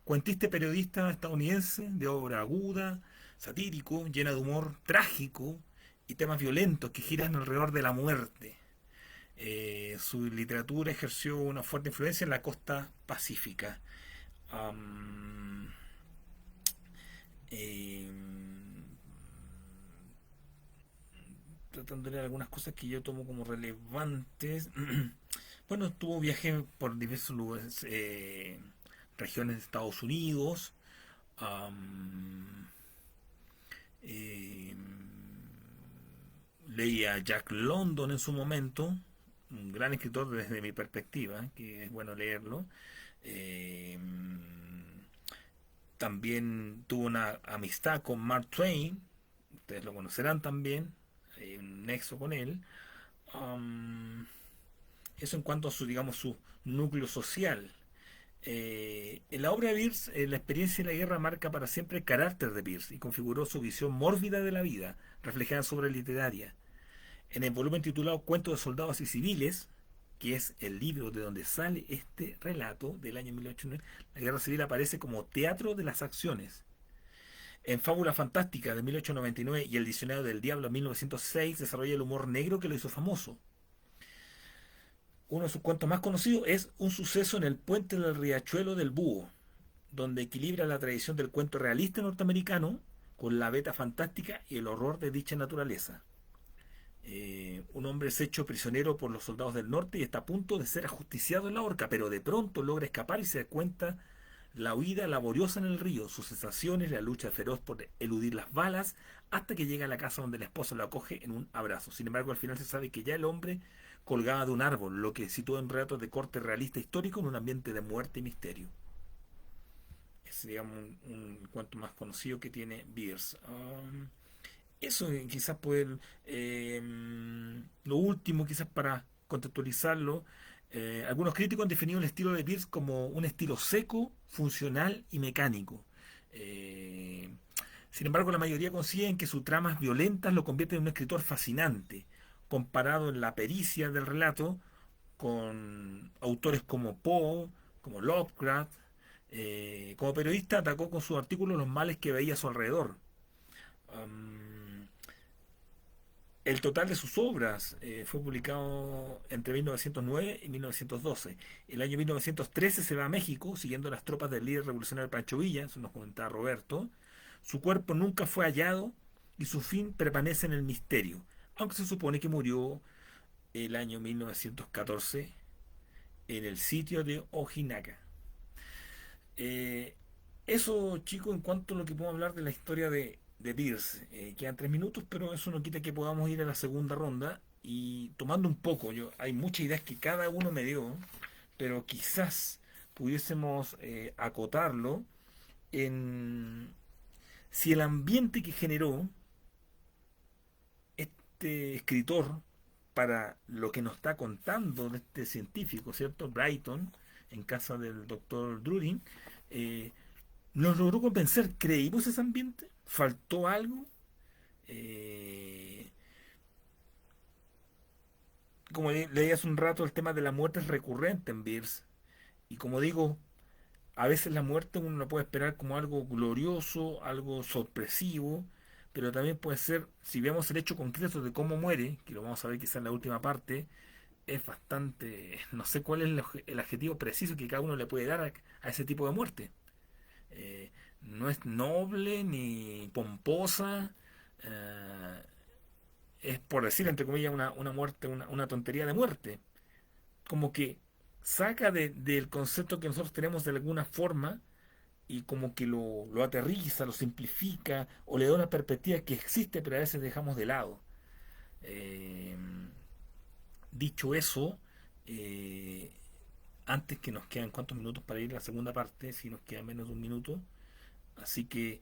Cuentista y periodista estadounidense, de obra aguda, satírico, llena de humor trágico y temas violentos que giran alrededor de la muerte. Su literatura ejerció una fuerte influencia en la costa pacífica. Tratando de leer algunas cosas que yo tomo como relevantes. Bueno, tuvo viaje por diversos lugares, regiones de Estados Unidos. Leí a Jack London en su momento, un gran escritor desde mi perspectiva, que es bueno leerlo. También tuvo una amistad con Mark Twain, ustedes lo conocerán también, hay un nexo con él. Eso en cuanto a su, digamos, su núcleo social. En la obra de Bierce, la experiencia de la guerra marca para siempre el carácter de Bierce y configuró su visión mórbida de la vida, reflejada en su obra literaria. En el volumen titulado Cuentos de soldados y civiles, que es el libro de donde sale este relato del año 1809, la guerra civil aparece como teatro de las acciones. En Fábula Fantástica de 1899 y El Diccionario del Diablo de 1906 desarrolla el humor negro que lo hizo famoso. Uno de sus cuentos más conocidos es Un suceso en el puente del riachuelo del Búho, donde equilibra la tradición del cuento realista norteamericano con la beta fantástica y el horror de dicha naturaleza. Un hombre es hecho prisionero por los soldados del norte y está a punto de ser ajusticiado en la horca, pero de pronto logra escapar y se da cuenta la huida laboriosa en el río, sus sensaciones, la lucha feroz por eludir las balas, hasta que llega a la casa donde la esposa lo acoge en un abrazo. Sin embargo, al final se sabe que ya el hombre colgaba de un árbol, lo que sitúa en relatos de corte realista histórico en un ambiente de muerte y misterio. Es, digamos, un cuento más conocido que tiene Bierce. Eso quizás puede, lo último quizás para contextualizarlo, algunos críticos han definido el estilo de Bierce como un estilo seco, funcional y mecánico. Sin embargo, la mayoría coinciden que sus tramas violentas lo convierten en un escritor fascinante, comparado en la pericia del relato con autores como Poe, como Lovecraft. Como periodista atacó con sus artículos los males que veía a su alrededor. El total de sus obras fue publicado entre 1909 y 1912. El año 1913 se va a México, siguiendo las tropas del líder revolucionario Pancho Villa, eso nos comentaba Roberto. Su cuerpo nunca fue hallado y su fin permanece en el misterio, aunque se supone que murió el año 1914 en el sitio de Ojinaga. Eso, chicos, en cuanto a lo que puedo hablar de la historia de Bierce. Quedan 3 minutos, pero eso no quita que podamos ir a la segunda ronda y tomando un poco. Hay muchas ideas que cada uno me dio, pero quizás pudiésemos acotarlo en si el ambiente que generó este escritor para lo que nos está contando de este científico, ¿cierto? Brighton, en casa del doctor Drurin, nos logró convencer. ¿Creímos ese ambiente? ¿Faltó algo? Como leí hace un rato, el tema de la muerte es recurrente en Bierce. Y como digo, a veces la muerte uno la puede esperar como algo glorioso, algo sorpresivo, pero también puede ser, si vemos el hecho concreto de cómo muere, que lo vamos a ver quizás en la última parte, es bastante, no sé cuál es el adjetivo preciso que cada uno le puede dar a ese tipo de muerte. No es noble ni pomposa, es por decir entre comillas una muerte, una tontería de muerte. Como que saca del concepto que nosotros tenemos de alguna forma y como que lo aterriza, lo simplifica o le da una perspectiva que existe pero a veces dejamos de lado. Eh, Dicho eso, eh, antes que nos quedan cuántos minutos para ir a la segunda parte, si nos queda menos de un minuto, así que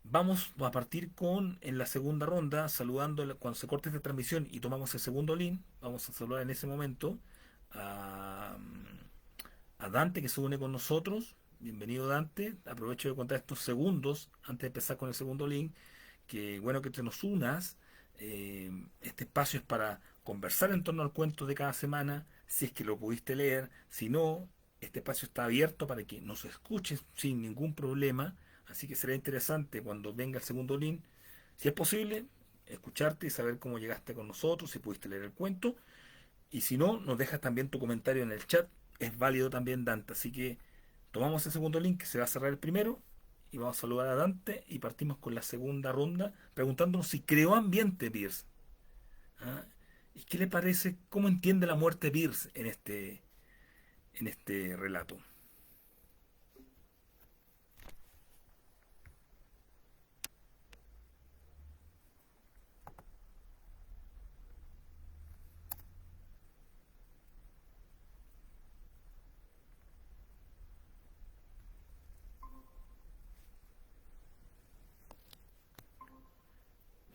vamos a partir con en la segunda ronda, saludando cuando se corte esta transmisión y tomamos el segundo link, vamos a saludar en ese momento a, a Dante que se une con nosotros. Bienvenido Dante, aprovecho de contar estos segundos antes de empezar con el segundo link, que bueno que te nos unas. Este espacio es para conversar en torno al cuento de cada semana, si es que lo pudiste leer, si no, este espacio está abierto para que nos escuches sin ningún problema, así que será interesante cuando venga el segundo link, si es posible, escucharte y saber cómo llegaste con nosotros, si pudiste leer el cuento, y si no, nos dejas también tu comentario en el chat, es válido también Dante, así que tomamos el segundo link que se va a cerrar el primero y vamos a saludar a Dante y partimos con la segunda ronda preguntándonos si creó ambiente Pierce. ¿Ah? ¿Y qué le parece, cómo entiende la muerte Pierce en este relato?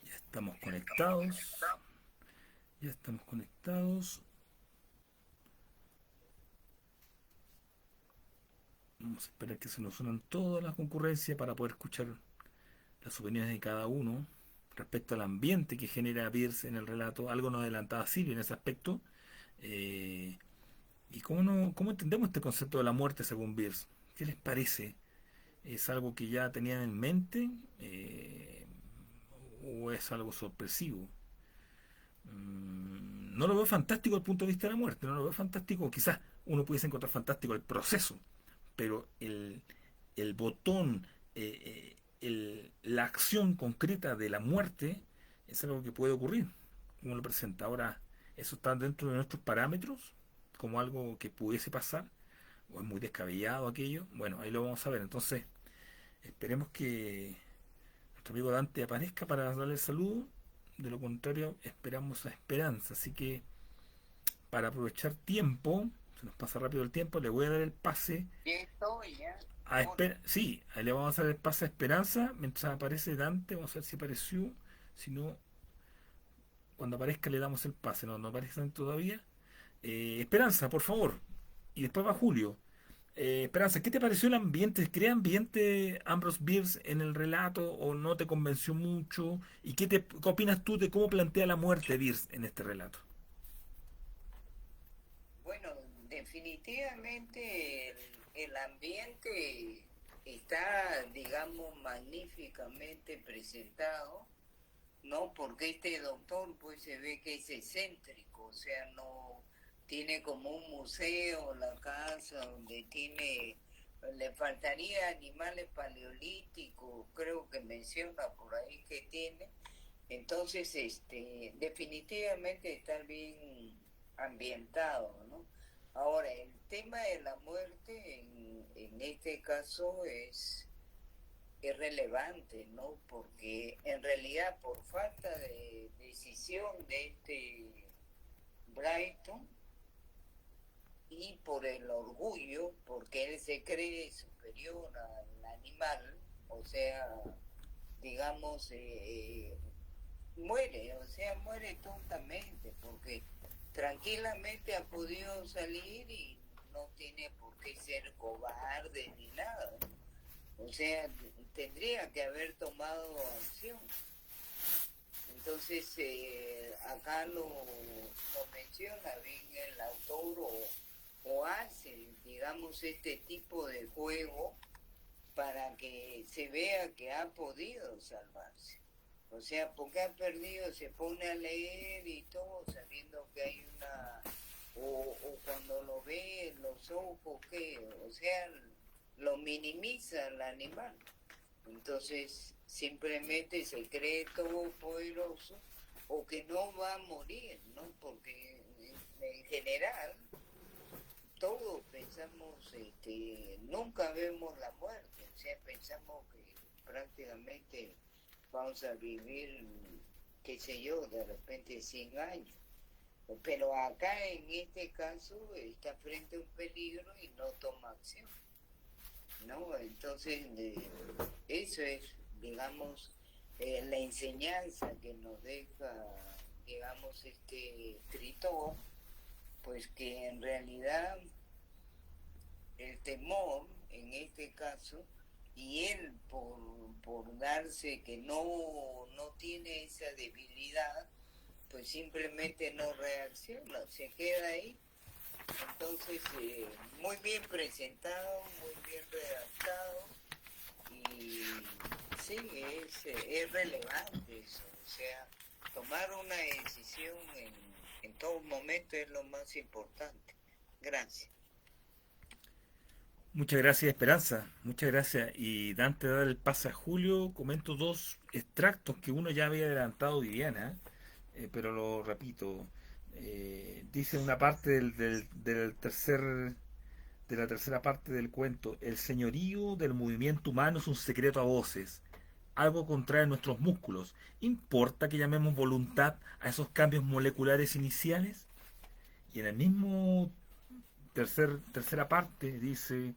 Ya estamos conectados. Ya estamos conectados. Vamos a esperar que se nos unan todas las concurrencias para poder escuchar las opiniones de cada uno respecto al ambiente que genera Pierce en el relato. Algo nos adelantaba Silvia en ese aspecto. Eh, ¿Y cómo, no, cómo entendemos este concepto de la muerte según Pierce? ¿Qué les parece? ¿Es algo que ya tenían en mente? ¿O es algo sorpresivo? No lo veo fantástico desde el punto de vista de la muerte, no lo veo fantástico. Quizás uno pudiese encontrar fantástico el proceso, pero el botón, la acción concreta de la muerte es algo que puede ocurrir, como lo presenta. Ahora, ¿eso está dentro de nuestros parámetros como algo que pudiese pasar? ¿O es muy descabellado aquello? Bueno, ahí lo vamos a ver. Entonces, esperemos que nuestro amigo Dante aparezca para darle el saludo. De lo contrario, esperamos a Esperanza. Así que, para aprovechar tiempo, se nos pasa rápido el tiempo, le voy a dar el pase a sí, ahí le vamos a dar el pase a Esperanza mientras aparece Dante. Vamos a ver si apareció. Si no, cuando aparezca le damos el pase. No, no aparece Dante todavía. Esperanza, por favor. Y después va Julio. Esperanza, ¿qué te pareció el ambiente? ¿Crea ambiente Ambrose Bierce en el relato o no te convenció mucho? ¿Y qué opinas tú de cómo plantea la muerte Bierce en este relato? Bueno, definitivamente el ambiente está, digamos, magníficamente presentado, ¿no? Porque este doctor pues se ve que es excéntrico, o sea, no tiene como un museo la casa donde le faltaría animales paleolíticos, creo que menciona por ahí que tiene. Entonces, definitivamente está bien ambientado, ¿no? Ahora, el tema de la muerte en este caso es relevante, ¿no? Porque en realidad por falta de decisión de Brighton y por el orgullo, porque él se cree superior al animal, o sea, digamos, muere tontamente, porque tranquilamente ha podido salir y no tiene por qué ser cobarde ni nada, ¿no? O sea, tendría que haber tomado acción. Entonces, acá lo menciona bien el autor o hace, digamos, este tipo de juego para que se vea que ha podido salvarse. O sea, porque ha perdido, se pone a leer y todo, sabiendo que hay una... O cuando lo ve, los ojos, que, o sea, lo minimiza el animal. Entonces, simplemente se cree todopoderoso o que no va a morir, ¿no? Porque en general todos pensamos, nunca vemos la muerte, o sea, pensamos que prácticamente vamos a vivir, qué sé yo, de repente 100 años. Pero acá en este caso está frente a un peligro y no toma acción, ¿no? Entonces, eso es, digamos, la enseñanza que nos deja, digamos, este escritor, pues que en realidad el temor, en este caso, y él por darse que no tiene esa debilidad, pues simplemente no reacciona, se queda ahí. Entonces, muy bien presentado, muy bien redactado, y sí, es relevante eso, o sea, tomar una decisión en todo momento es lo más importante. Gracias. Muchas gracias, Esperanza. Muchas gracias. Y antes de dar el pase a Julio, comento dos extractos que uno ya había adelantado Viviana, pero lo repito. Dice una parte de la tercera parte del cuento: el señorío del movimiento humano es un secreto a voces, algo contrae nuestros músculos. ¿Importa que llamemos voluntad a esos cambios moleculares iniciales? Y en el mismo tercera parte dice: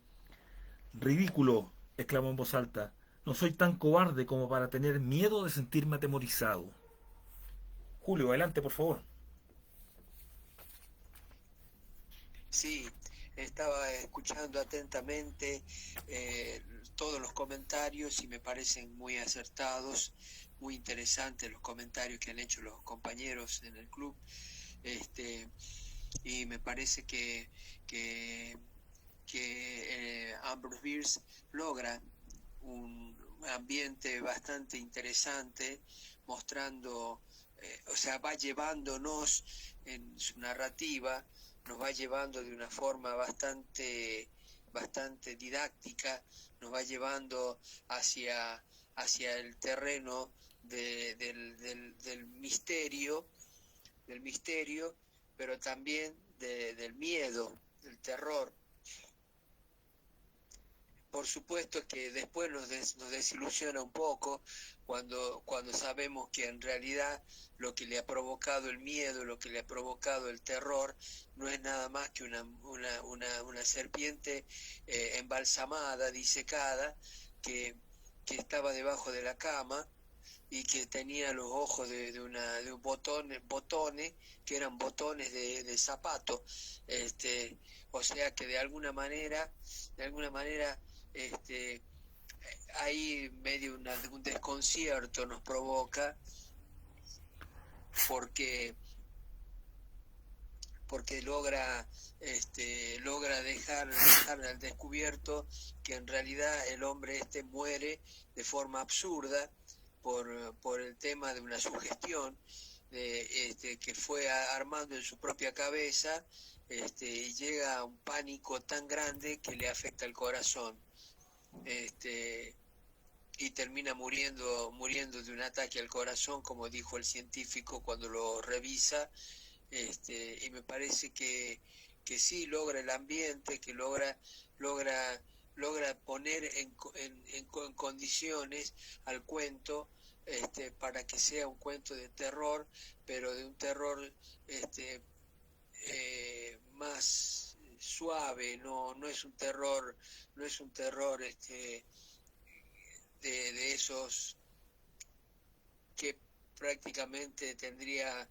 ridículo, exclamó en voz alta. No soy tan cobarde como para tener miedo de sentirme atemorizado. Julio, adelante, por favor. Sí, estaba escuchando atentamente todos los comentarios y me parecen muy acertados, muy interesantes los comentarios que han hecho los compañeros en el club. Y me parece que Ambrose Bierce logra un ambiente bastante interesante, mostrando, o sea, va llevándonos en su narrativa, nos va llevando de una forma bastante didáctica, nos va llevando hacia el terreno del misterio, pero también del miedo, del terror. Por supuesto que después nos desilusiona un poco cuando sabemos que en realidad lo que le ha provocado el miedo, lo que le ha provocado el terror, no es nada más que una serpiente embalsamada, disecada, que estaba debajo de la cama y que tenía los ojos de un botones, que eran botones de zapato. O sea que de alguna manera ahí medio un desconcierto nos provoca, porque logra dejar al descubierto que en realidad el hombre muere de forma absurda por el tema de una sugestión que fue armando en su propia cabeza, y llega a un pánico tan grande que le afecta el corazón, y termina muriendo de un ataque al corazón, como dijo el científico cuando lo revisa. Y me parece que sí logra el ambiente, que logra poner en condiciones al cuento, para que sea un cuento de terror, pero de un terror más suave, no es un terror de esos que prácticamente tendría,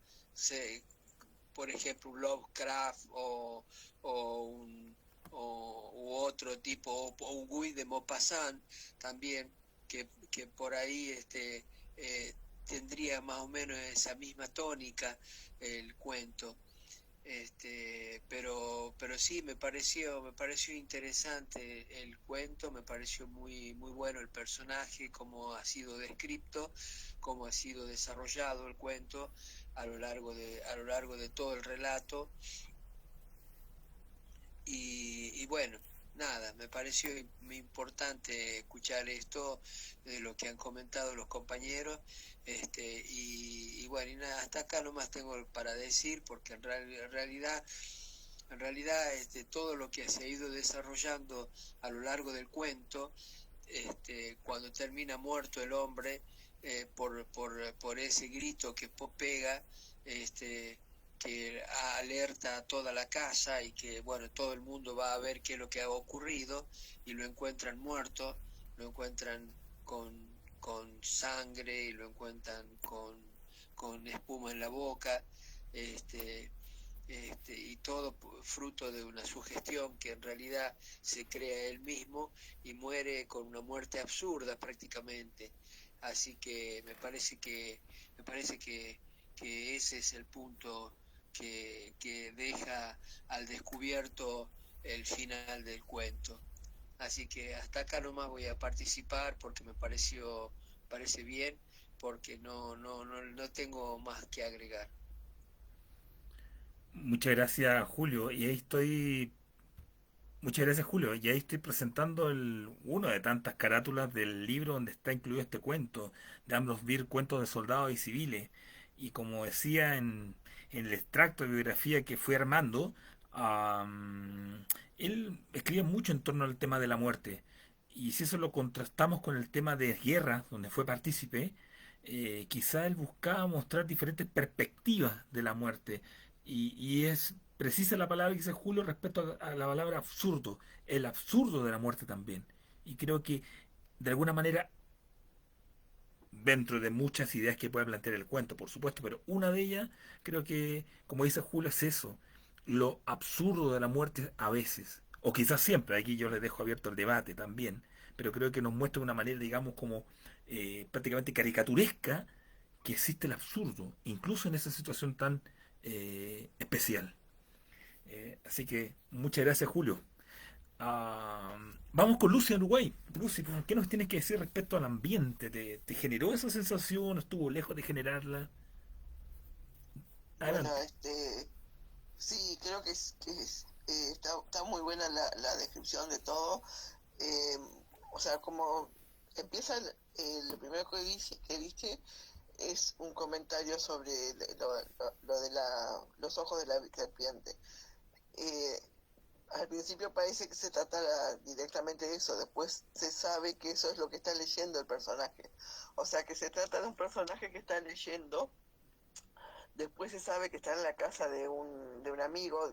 por ejemplo, un Lovecraft u otro tipo, o un Guy de Maupassant también, que por ahí tendría más o menos esa misma tónica el cuento. Pero pero sí, me pareció interesante el cuento, me pareció muy, muy bueno el personaje, cómo ha sido descrito, cómo ha sido desarrollado el cuento a lo largo de todo el relato. Y bueno, nada, me pareció muy importante escuchar esto de lo que han comentado los compañeros, y bueno, y nada, hasta acá nomás tengo para decir, porque en realidad todo lo que se ha ido desarrollando a lo largo del cuento, cuando termina muerto el hombre, por ese grito que pega, que alerta a toda la casa y que, bueno, todo el mundo va a ver qué es lo que ha ocurrido, y lo encuentran muerto, lo encuentran con sangre, y lo encuentran con espuma en la boca, y todo fruto de una sugestión que en realidad se crea él mismo, y muere con una muerte absurda prácticamente. Así que me parece que ese es el punto que deja al descubierto el final del cuento. Así que hasta acá nomás voy a participar porque parece bien, porque no tengo más que agregar. Muchas gracias, Julio. Muchas gracias, Julio. Y ahí estoy presentando uno de tantas carátulas del libro donde está incluido este cuento de Ambrose Bierce, Cuentos de Soldados y Civiles. Y como decía en el extracto de biografía que fui armando, él escribe mucho en torno al tema de la muerte. Y si eso lo contrastamos con el tema de guerra, donde fue partícipe, quizá él buscaba mostrar diferentes perspectivas de la muerte. Y es precisa la palabra que dice Julio respecto a la palabra absurdo, el absurdo de la muerte también. Y creo que de alguna manera, dentro de muchas ideas que puede plantear el cuento, por supuesto, pero una de ellas, creo que, como dice Julio, es eso, lo absurdo de la muerte a veces, o quizás siempre, aquí yo les dejo abierto el debate también, pero creo que nos muestra de una manera, digamos, como prácticamente caricaturesca, que existe el absurdo, incluso en esa situación tan especial. Así que muchas gracias, Julio. Ah, vamos con Lucy en Uruguay. Lucy, ¿qué nos tienes que decir respecto al ambiente? ¿Te generó esa sensación? ¿Estuvo lejos de generarla? Bueno, Adelante. sí, creo está muy buena la descripción de todo. Eh, o sea, como empieza lo primero que dice es un comentario sobre lo de los ojos de la serpiente. Eh, Al principio parece que se trata directamente de eso, después se sabe que eso es lo que está leyendo el personaje. O sea, que se trata de un personaje que está leyendo. Después se sabe que está en la casa de un amigo.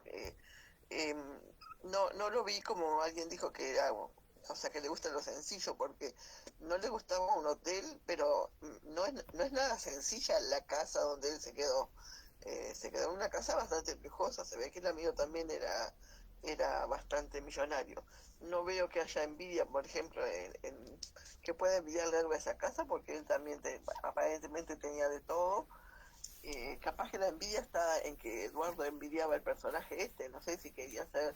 Em, no lo vi como alguien dijo que era, o sea, que le gusta lo sencillo, porque no le gustaba un hotel, pero no es nada sencilla la casa donde él se quedó. Se quedó en una casa bastante lujosa, se ve que el amigo también era bastante millonario. No veo que haya envidia, por ejemplo, que pueda envidiarle algo a esa casa, porque él también aparentemente tenía de todo. Capaz que la envidia está en que Eduardo envidiaba el personaje no sé si quería ser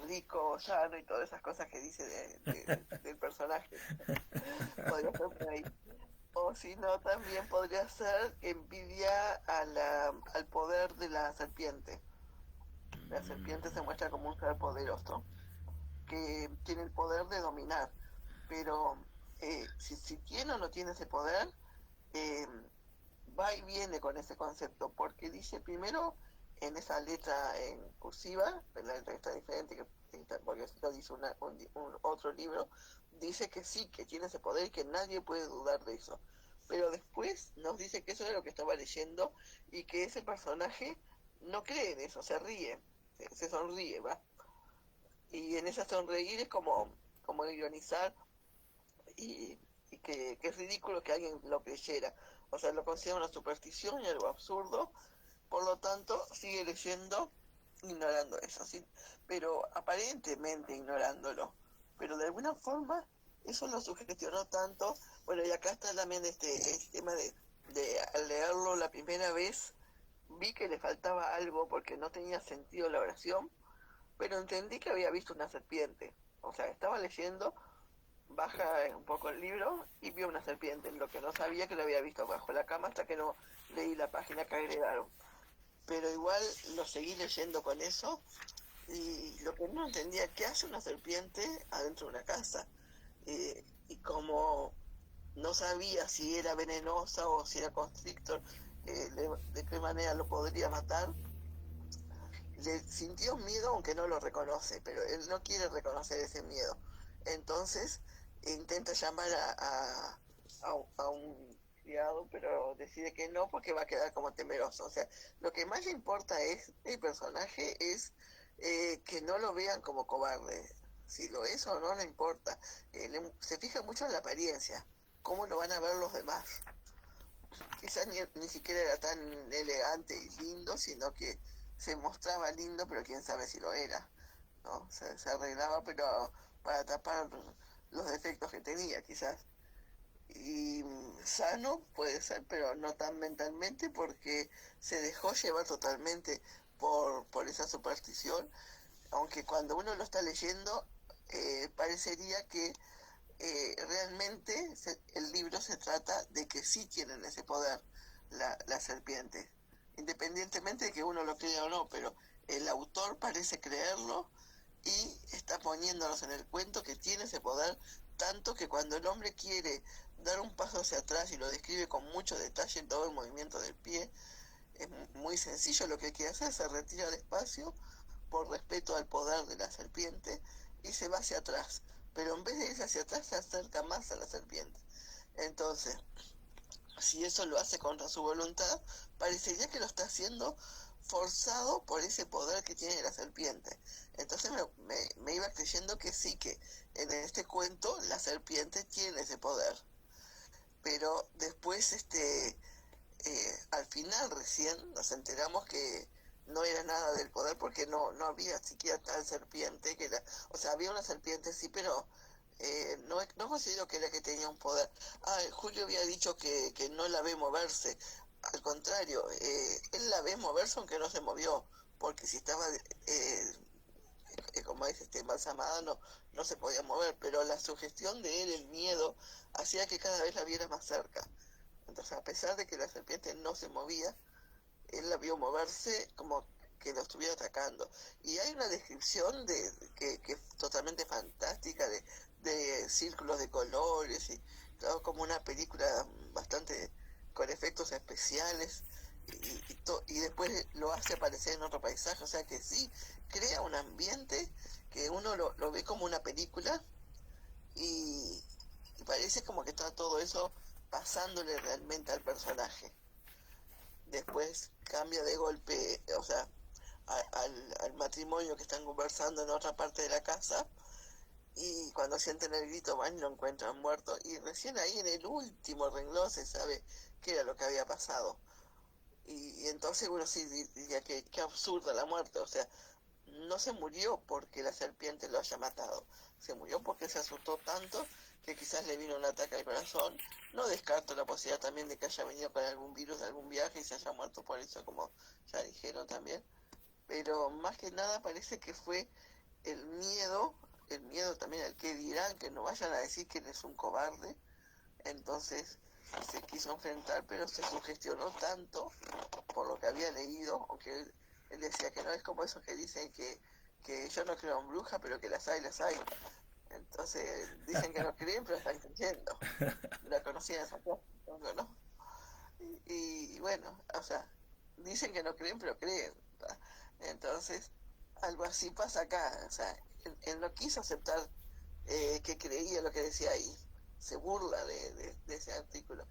rico, sano y todas esas cosas que dice del personaje. Podría ser por ahí. O si no, también podría ser envidia al poder de la serpiente. La serpiente se muestra como un ser poderoso, que tiene el poder de dominar, pero si tiene o no tiene ese poder, eh, va y viene con ese concepto, porque dice primero en esa letra en cursiva, la letra está diferente, porque lo dice otro libro, dice que sí, que tiene ese poder y que nadie puede dudar de eso. Pero después nos dice que eso es lo que estaba leyendo y que ese personaje no cree en eso, se ríe, se sonríe, ¿va? Y en esa sonreír es como ironizar y que es ridículo que alguien lo creyera. O sea, lo considera una superstición y algo absurdo, por lo tanto sigue leyendo, ignorando eso, ¿sí? Pero aparentemente ignorándolo. Pero de alguna forma eso lo sugestionó tanto. Bueno, y acá está también este tema de al leerlo la primera vez, vi que le faltaba algo porque no tenía sentido la oración, pero entendí que había visto una serpiente. O sea, estaba leyendo, baja un poco el libro y vio una serpiente, lo que no sabía que lo había visto bajo la cama hasta que no leí la página que agregaron. Pero igual lo seguí leyendo con eso y lo que no entendía, ¿qué hace una serpiente adentro de una casa? Y como no sabía si era venenosa o si era constrictor, de qué manera lo podría matar, le sintió miedo aunque no lo reconoce, pero él no quiere reconocer ese miedo. Entonces intenta llamar a un criado, pero decide que no porque va a quedar como temeroso. O sea, lo que más le importa es el personaje es que no lo vean como cobarde. Si lo es o no, no importa. Se fija mucho en la apariencia, cómo lo van a ver los demás. Quizás ni siquiera era tan elegante y lindo, sino que se mostraba lindo, pero quién sabe si lo era, ¿no? Se arreglaba, pero para tapar los defectos que tenía, quizás. Y sano puede ser, pero no tan mentalmente, porque se dejó llevar totalmente por esa superstición, aunque cuando uno lo está leyendo, parecería que realmente el libro se trata de que sí tienen ese poder la serpiente, independientemente de que uno lo crea o no, pero el autor parece creerlo y está poniéndonos en el cuento que tiene ese poder, tanto que cuando el hombre quiere dar un paso hacia atrás y lo describe con mucho detalle en todo el movimiento del pie, es muy sencillo lo que quiere hacer, se retira despacio por respeto al poder de la serpiente y se va hacia atrás, pero en vez de irse hacia atrás se acerca más a la serpiente. Entonces, si eso lo hace contra su voluntad, parecería que lo está haciendo forzado por ese poder que tiene la serpiente. Entonces me iba creyendo que sí, que en este cuento la serpiente tiene ese poder. Pero después, al final recién nos enteramos que no era nada del poder porque no había siquiera tal serpiente, o sea, había una serpiente sí, pero no considero que era que tenía un poder. Julio había dicho que no la ve moverse. Al contrario, él la ve moverse aunque no se movió, porque si estaba, como dice, embalsamada, no se podía mover, pero la sugestión de él, el miedo, hacía que cada vez la viera más cerca. Entonces, a pesar de que la serpiente no se movía, él la vio moverse como que lo estuviera atacando. Y hay una descripción que es totalmente fantástica de círculos de colores y todo como una película bastante con efectos especiales y después lo hace aparecer en otro paisaje, o sea que sí crea un ambiente que uno lo ve como una película y parece como que está todo eso pasándole realmente al personaje. Después cambia de golpe, o sea, al matrimonio que están conversando en otra parte de la casa, y cuando sienten el grito van y lo encuentran muerto, y recién ahí en el último renglón se sabe qué era lo que había pasado. Y entonces uno sí diría que absurda la muerte, o sea, no se murió porque la serpiente lo haya matado, se murió porque se asustó tanto que quizás le vino un ataque al corazón. No descarto la posibilidad también de que haya venido con algún virus de algún viaje y se haya muerto por eso, como ya dijeron también, pero más que nada parece que fue el miedo también al que dirán, que no vayan a decir que él es un cobarde. Entonces se quiso enfrentar, pero se sugestionó tanto por lo que había leído, aunque él decía que no es como esos que dicen que yo no creo en brujas, pero que las hay. Entonces dicen que no creen, pero están creyendo. La conocían esa cosa, ¿no? Y bueno, o sea, dicen que no creen, pero creen. Entonces, algo así pasa acá. O sea, él no quiso aceptar que creía lo que decía ahí. Se burla de ese artículo.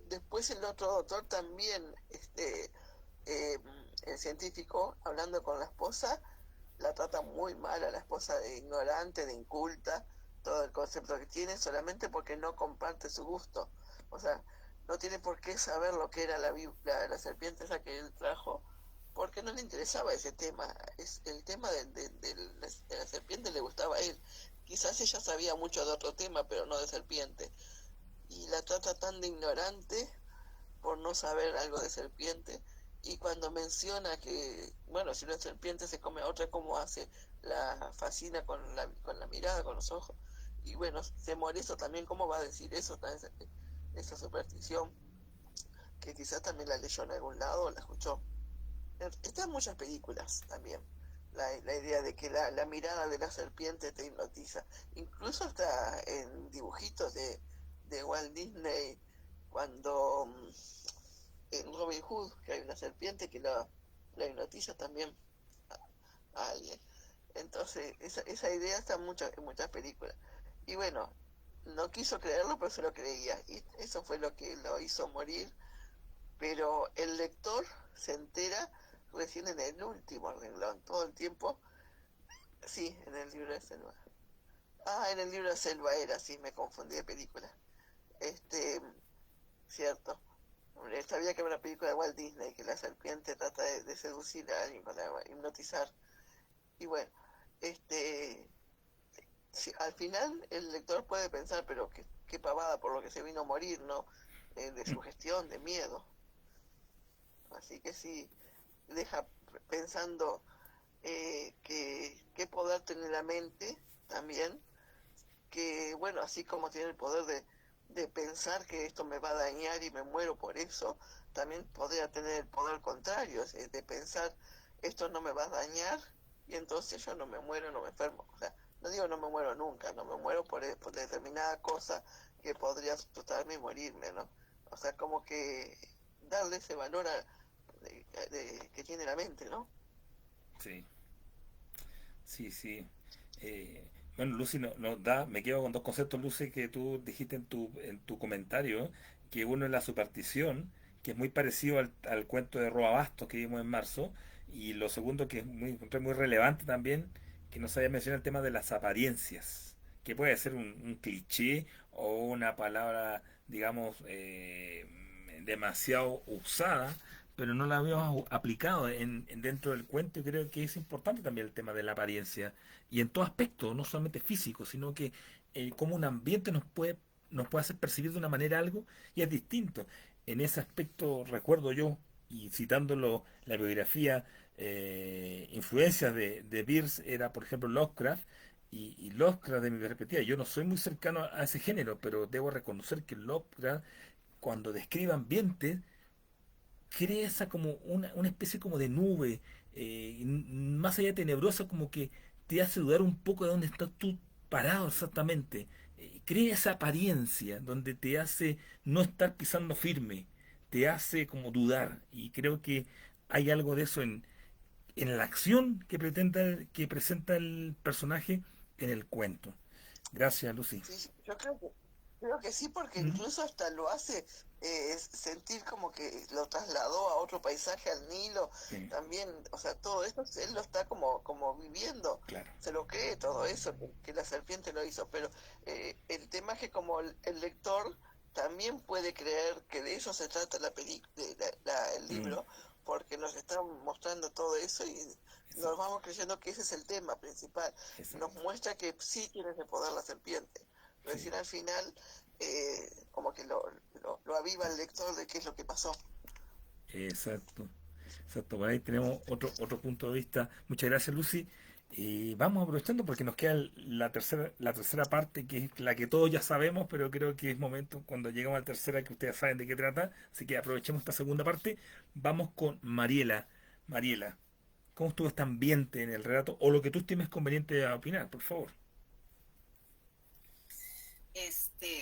Después el otro doctor también, el científico, hablando con la esposa, la trata muy mal a la esposa de ignorante, de inculta, todo el concepto que tiene, solamente porque no comparte su gusto. O sea, no tiene por qué saber lo que era la serpiente esa que él trajo, porque no le interesaba ese tema. El tema de la serpiente le gustaba a él. Quizás ella sabía mucho de otro tema, pero no de serpiente. Y la trata tan de ignorante por no saber algo de serpiente, y cuando menciona que, bueno, si una serpiente se come a otra, ¿cómo hace? La fascina con la mirada, con los ojos. Y bueno, se muere eso también, ¿cómo va a decir eso? Esa superstición, que quizás también la leyó en algún lado o la escuchó. Está en muchas películas también. La idea de que la mirada de la serpiente te hipnotiza. Incluso está en dibujitos de Walt Disney, cuando en Robin Hood, que hay una serpiente que la hipnotiza también a alguien. Entonces, esa idea está en muchas películas. Y bueno, no quiso creerlo, pero se lo creía. Y eso fue lo que lo hizo morir. Pero el lector se entera recién en el último renglón. Todo el tiempo, sí, en el libro de Selva. Ah, en el libro de Selva era, sí, me confundí de película. Cierto. Sabía que era una película de Walt Disney, que la serpiente trata de seducir a alguien para hipnotizar. Y bueno, sí, al final el lector puede pensar, pero qué pavada por lo que se vino a morir, ¿no? De sugestión, de miedo. Así que sí, deja pensando qué poder tiene la mente también, que bueno, así como tiene el poder de pensar que esto me va a dañar y me muero por eso, también podría tener el poder contrario, de pensar esto no me va a dañar y entonces yo no me muero, no me enfermo. O sea, no digo no me muero nunca, no me muero por determinada cosa que podría asustarme y morirme, ¿no? O sea, como que darle ese valor que tiene la mente, ¿no? Sí, sí, sí. Bueno, Lucy nos da, me quedo con dos conceptos, Lucy, que tú dijiste en tu comentario, que uno es la superstición, que es muy parecido al cuento de Roa Bastos que vimos en marzo, y lo segundo que es muy relevante también, que nos haya mencionado el tema de las apariencias, que puede ser un cliché o una palabra, digamos, demasiado usada, pero no la habíamos aplicado dentro del cuento y creo que es importante también el tema de la apariencia y en todo aspecto, no solamente físico, sino que cómo un ambiente nos puede hacer percibir de una manera algo y es distinto. En ese aspecto recuerdo yo, y citándolo la biografía, influencias de Bierce era por ejemplo Lovecraft, y Lovecraft de mi perspectiva, yo no soy muy cercano a ese género, pero debo reconocer que Lovecraft cuando describe ambientes crea esa como una especie como de nube, más allá de tenebrosa, como que te hace dudar un poco de dónde estás tú parado exactamente. Crea esa apariencia donde te hace no estar pisando firme, te hace como dudar. Y creo que hay algo de eso en la acción que presenta el personaje en el cuento. Gracias, Lucy. Sí, yo creo que sí, porque ¿Mm? incluso hasta lo hace sentir como que lo trasladó a otro paisaje, al Nilo, Sí, también, o sea, todo eso él lo está como viviendo, claro. se lo cree todo eso, que la serpiente lo hizo, pero el tema es que como el lector también puede creer que de eso se trata el Mm, libro, porque nos están mostrando todo eso y nos exacto, vamos creyendo que ese es el tema principal, nos exacto. muestra que sí tiene ese poder la serpiente. Sí, Recién al final, como que lo aviva el lector de qué es lo que pasó. exacto. Exacto, por ahí tenemos otro punto de vista. Muchas gracias, Lucy. Y vamos aprovechando porque nos queda la tercera parte, que es la que todos ya sabemos, pero creo que es momento cuando llegamos a la tercera que ustedes saben de qué trata. Así que aprovechemos esta segunda parte. Vamos con Mariela. Mariela, ¿cómo estuvo este ambiente en el relato? O lo que tú estimes conveniente a opinar, por favor.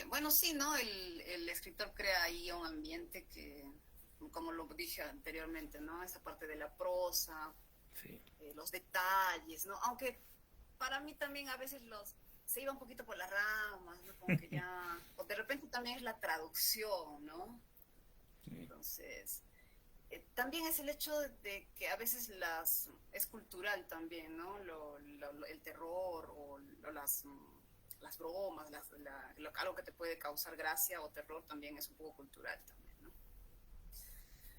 Bueno, sí, ¿no? El escritor crea ahí un ambiente que, como lo dije anteriormente, ¿no? Esa parte de la prosa, Sí. los detalles, ¿no? Aunque para mí también a veces se iba un poquito por las ramas, ¿no? Como que ya, o de repente también es la traducción, ¿no? Sí. Entonces, también es el hecho de que a veces es cultural también, ¿no? El terror o las bromas, algo que te puede causar gracia o terror también es un poco cultural también, ¿no?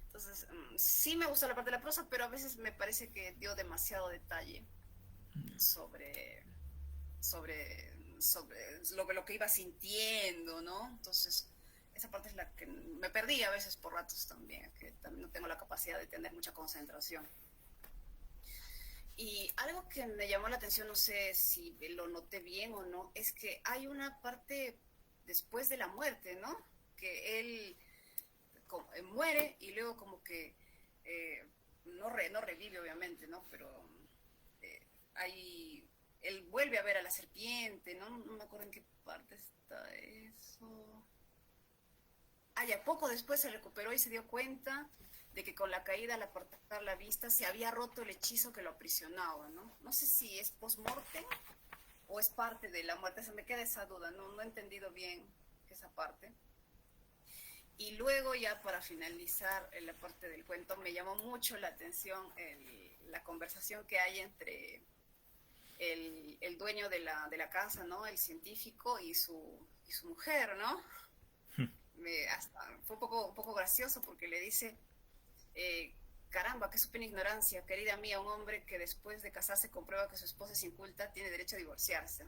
Entonces, sí me gusta la parte de la prosa, pero a veces me parece que dio demasiado detalle sobre, sobre lo que iba sintiendo, ¿no? Entonces, esa parte es la que me perdí a veces por ratos también, que también no tengo la capacidad de tener mucha concentración. Y algo que me llamó la atención, no sé si lo noté bien o no, es que hay una parte después de la muerte, ¿no? Que él muere y luego como que no revive, obviamente, ¿no? Pero él vuelve a ver a la serpiente, ¿no? No me acuerdo en qué parte está eso. Ya poco después se recuperó y se dio cuenta de que con la caída al apartar la vista se había roto el hechizo que lo aprisionaba, ¿no? No sé si es post-mortem o es parte de la muerte, se me queda esa duda, no he entendido bien esa parte. Y luego ya para finalizar la parte del cuento, me llamó mucho la atención la conversación que hay entre el dueño de la casa, ¿no? El científico y su mujer, ¿no? Fue un poco gracioso porque le dice, caramba, qué supina ignorancia, querida mía, un hombre que después de casarse comprueba que su esposa es inculta tiene derecho a divorciarse.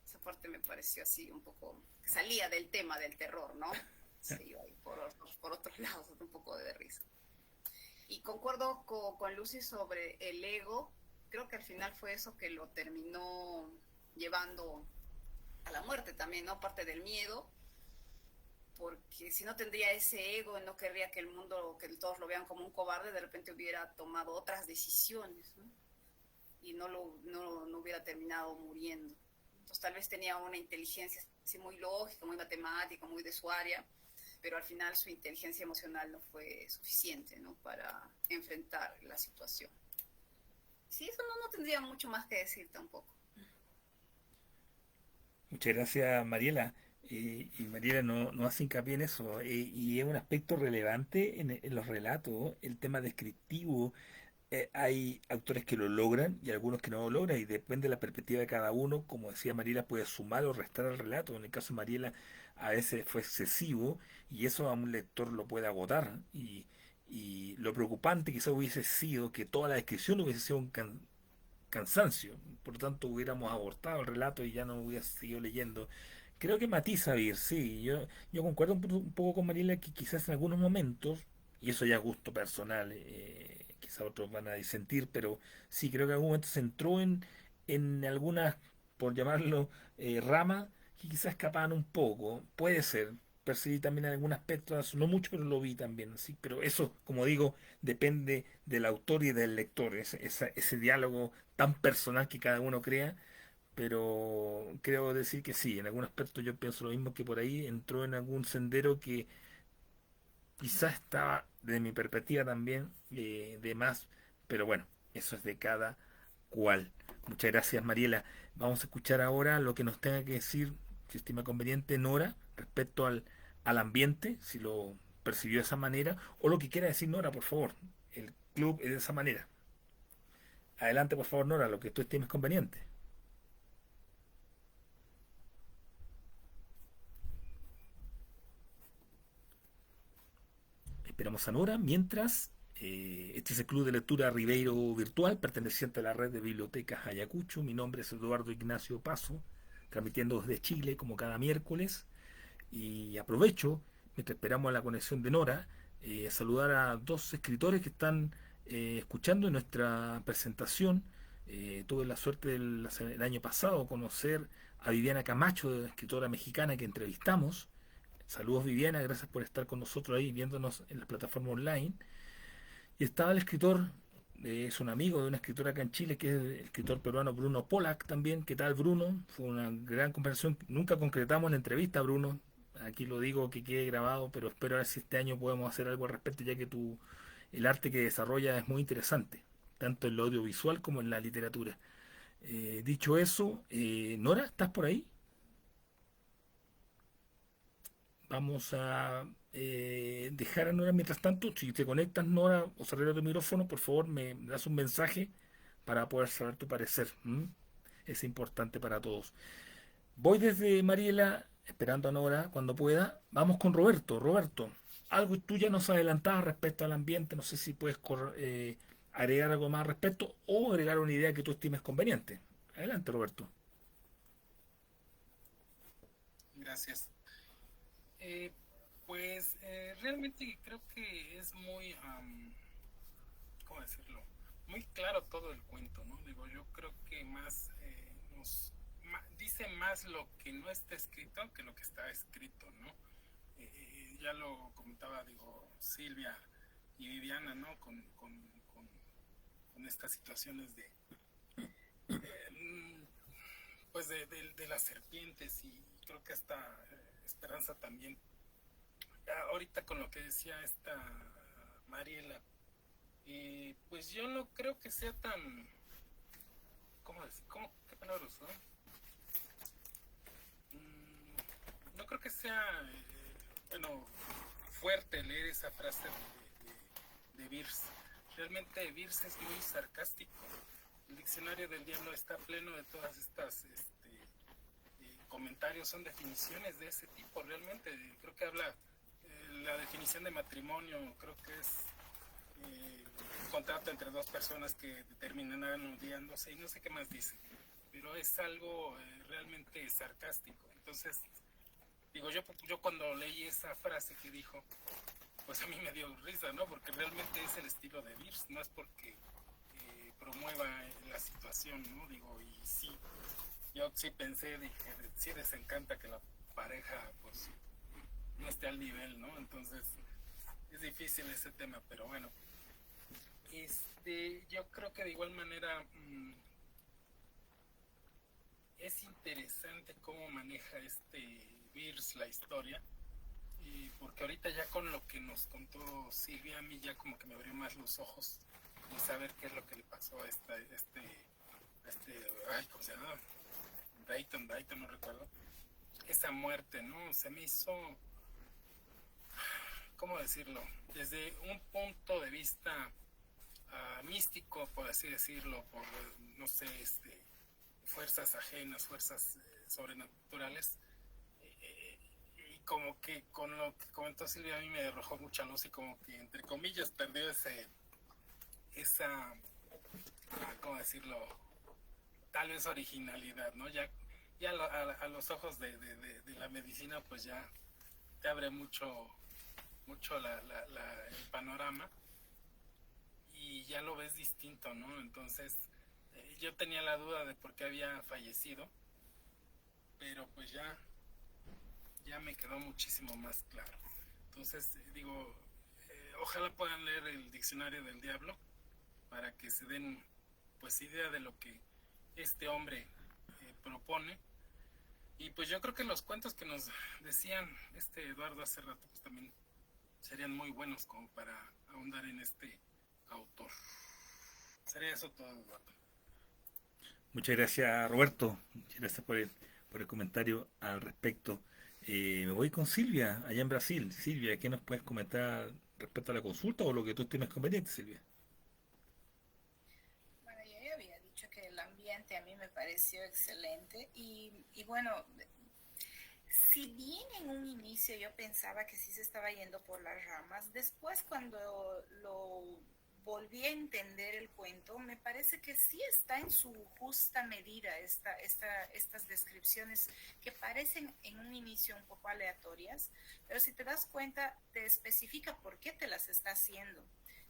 Esa parte me pareció así un poco, salía del tema del terror, ¿no? Se iba ahí por otros lados, un poco de risa. Y concuerdo con Lucy sobre el ego, creo que al final fue eso que lo terminó llevando a la muerte también, ¿no? Parte del miedo, porque si no tendría ese ego, no querría que el mundo, que todos lo vean como un cobarde, de repente hubiera tomado otras decisiones, ¿no? Y no hubiera terminado muriendo. Entonces tal vez tenía una inteligencia así muy lógica, muy matemática, muy de su área, pero al final su inteligencia emocional no fue suficiente, ¿no? Para enfrentar la situación. Sí, eso no tendría mucho más que decir tampoco. Muchas gracias, Mariela. Y Mariela no hace hincapié en eso. Y es un aspecto relevante en los relatos, el tema descriptivo. Hay autores que lo logran y algunos que no lo logran, y depende de la perspectiva de cada uno. Como decía Mariela, puede sumar o restar al relato. En el caso de Mariela, a veces fue excesivo y eso a un lector lo puede agotar. Y lo preocupante quizás hubiese sido que toda la descripción hubiese sido un cansancio. Por lo tanto, hubiéramos abortado el relato y ya no hubiera seguido leyendo. Creo que matiza bien, sí. Yo concuerdo un poco con Mariela que quizás en algunos momentos, y eso ya es gusto personal, quizás otros van a disentir, pero sí creo que en algún momento se entró en algunas, por llamarlo, ramas que quizás escapaban un poco. Puede ser. Percibí también en algún aspecto, no mucho, pero lo vi también, sí. Pero eso, como digo, depende del autor y del lector, ese diálogo tan personal que cada uno crea. Pero creo decir que sí, en algún aspecto yo pienso lo mismo, que por ahí entró en algún sendero que quizás estaba, de mi perspectiva también, de más, pero bueno, eso es de cada cual. Muchas gracias, Mariela. Vamos a escuchar ahora lo que nos tenga que decir, si estima conveniente, Nora, respecto al ambiente, si lo percibió de esa manera, o lo que quiera decir Nora, por favor. El club es de esa manera. Adelante, por favor, Nora, lo que tú estimes conveniente. Esperamos a Nora. Mientras, este es el Club de Lectura Ribeiro Virtual, perteneciente a la red de bibliotecas Ayacucho. Mi nombre es Eduardo Ignacio Paso, transmitiendo desde Chile como cada miércoles. Y aprovecho, mientras esperamos la conexión de Nora, saludar a dos escritores que están escuchando nuestra presentación. Tuve la suerte el año pasado conocer a Viviana Camacho, escritora mexicana que entrevistamos. Saludos, Viviana, gracias por estar con nosotros ahí viéndonos en la plataforma online. Y estaba el escritor, es un amigo de una escritora acá en Chile, que es el escritor peruano Bruno Pollack también. ¿Qué tal, Bruno? Fue una gran conversación. Nunca concretamos la entrevista, Bruno. Aquí lo digo, que quede grabado, pero espero a ver si este año podemos hacer algo al respecto, ya que el arte que desarrolla es muy interesante, tanto en lo audiovisual como en la literatura. Dicho eso, Nora, ¿estás por ahí? Vamos a dejar a Nora mientras tanto. Si te conectas, Nora, o cerrar tu micrófono, por favor, me das un mensaje para poder saber tu parecer. Es importante para todos. Voy desde Mariela, esperando a Nora cuando pueda. Vamos con Roberto. Roberto, algo tú ya nos adelantabas respecto al ambiente. No sé si puedes agregar algo más al respecto o agregar una idea que tú estimes conveniente. Adelante, Roberto. Gracias. Eh, pues realmente creo que es muy, ¿cómo decirlo? Muy claro todo el cuento, ¿no? Digo, yo creo que más dice más lo que no está escrito que lo que está escrito, ¿no? Ya lo comentaba, digo, Silvia y Viviana, ¿no? Con estas situaciones pues de las serpientes, y creo que hasta Esperanza también. Ahorita con lo que decía esta Mariela, pues yo no creo que sea tan, qué palabra usó? No creo que sea, bueno, fuerte leer esa frase de Beers. Realmente Beers es muy sarcástico. El diccionario del diablo está pleno de todas estas comentarios, son definiciones de ese tipo. Realmente creo que habla la definición de matrimonio, creo que es un contrato entre dos personas que terminarán odiándose, y no sé qué más dice, pero es algo realmente sarcástico. Entonces digo, yo cuando leí esa frase que dijo, pues a mí me dio risa, ¿no? Porque realmente es el estilo de Beers, no es porque promueva la situación, ¿no? Digo, y sí, yo sí pensé, dije, sí desencanta que la pareja, pues, no esté al nivel, ¿no? Entonces, es difícil ese tema, pero bueno. Yo creo que de igual manera es interesante cómo maneja Beers la historia, porque ahorita ya con lo que nos contó Silvia, a mí ya como que me abrió más los ojos y saber qué es lo que le pasó a ay, ¿cómo se llama? Dayton, no recuerdo. Esa muerte, ¿no? Se me hizo, ¿cómo decirlo? Desde un punto de vista místico, por así decirlo, por, no sé, fuerzas ajenas, fuerzas sobrenaturales, y como que con lo que comentó Silvia a mí me arrojó mucha luz, y como que entre comillas perdió esa, ¿cómo decirlo? Tal vez originalidad, ¿no? Ya a los ojos de la medicina, pues ya te abre mucho el panorama, y ya lo ves distinto, ¿no? Entonces yo tenía la duda de por qué había fallecido, pero pues ya me quedó muchísimo más claro. Entonces digo, ojalá puedan leer el diccionario del diablo para que se den pues idea de lo que este hombre propone. Y pues yo creo que los cuentos que nos decían Eduardo hace rato, pues también serían muy buenos como para ahondar en este autor. Sería eso todo, Eduardo. Muchas gracias, Roberto. Muchas gracias por el comentario al respecto. Me voy con Silvia, allá en Brasil. Silvia, ¿qué nos puedes comentar respecto a la consulta o lo que tú estimes conveniente, Silvia? Bueno, yo ya había dicho que el ambiente a mí me pareció excelente y bueno, si bien en un inicio yo pensaba que sí se estaba yendo por las ramas, después cuando lo volví a entender el cuento, me parece que sí está en su justa medida estas descripciones que parecen en un inicio un poco aleatorias, pero si te das cuenta te especifica por qué te las está haciendo.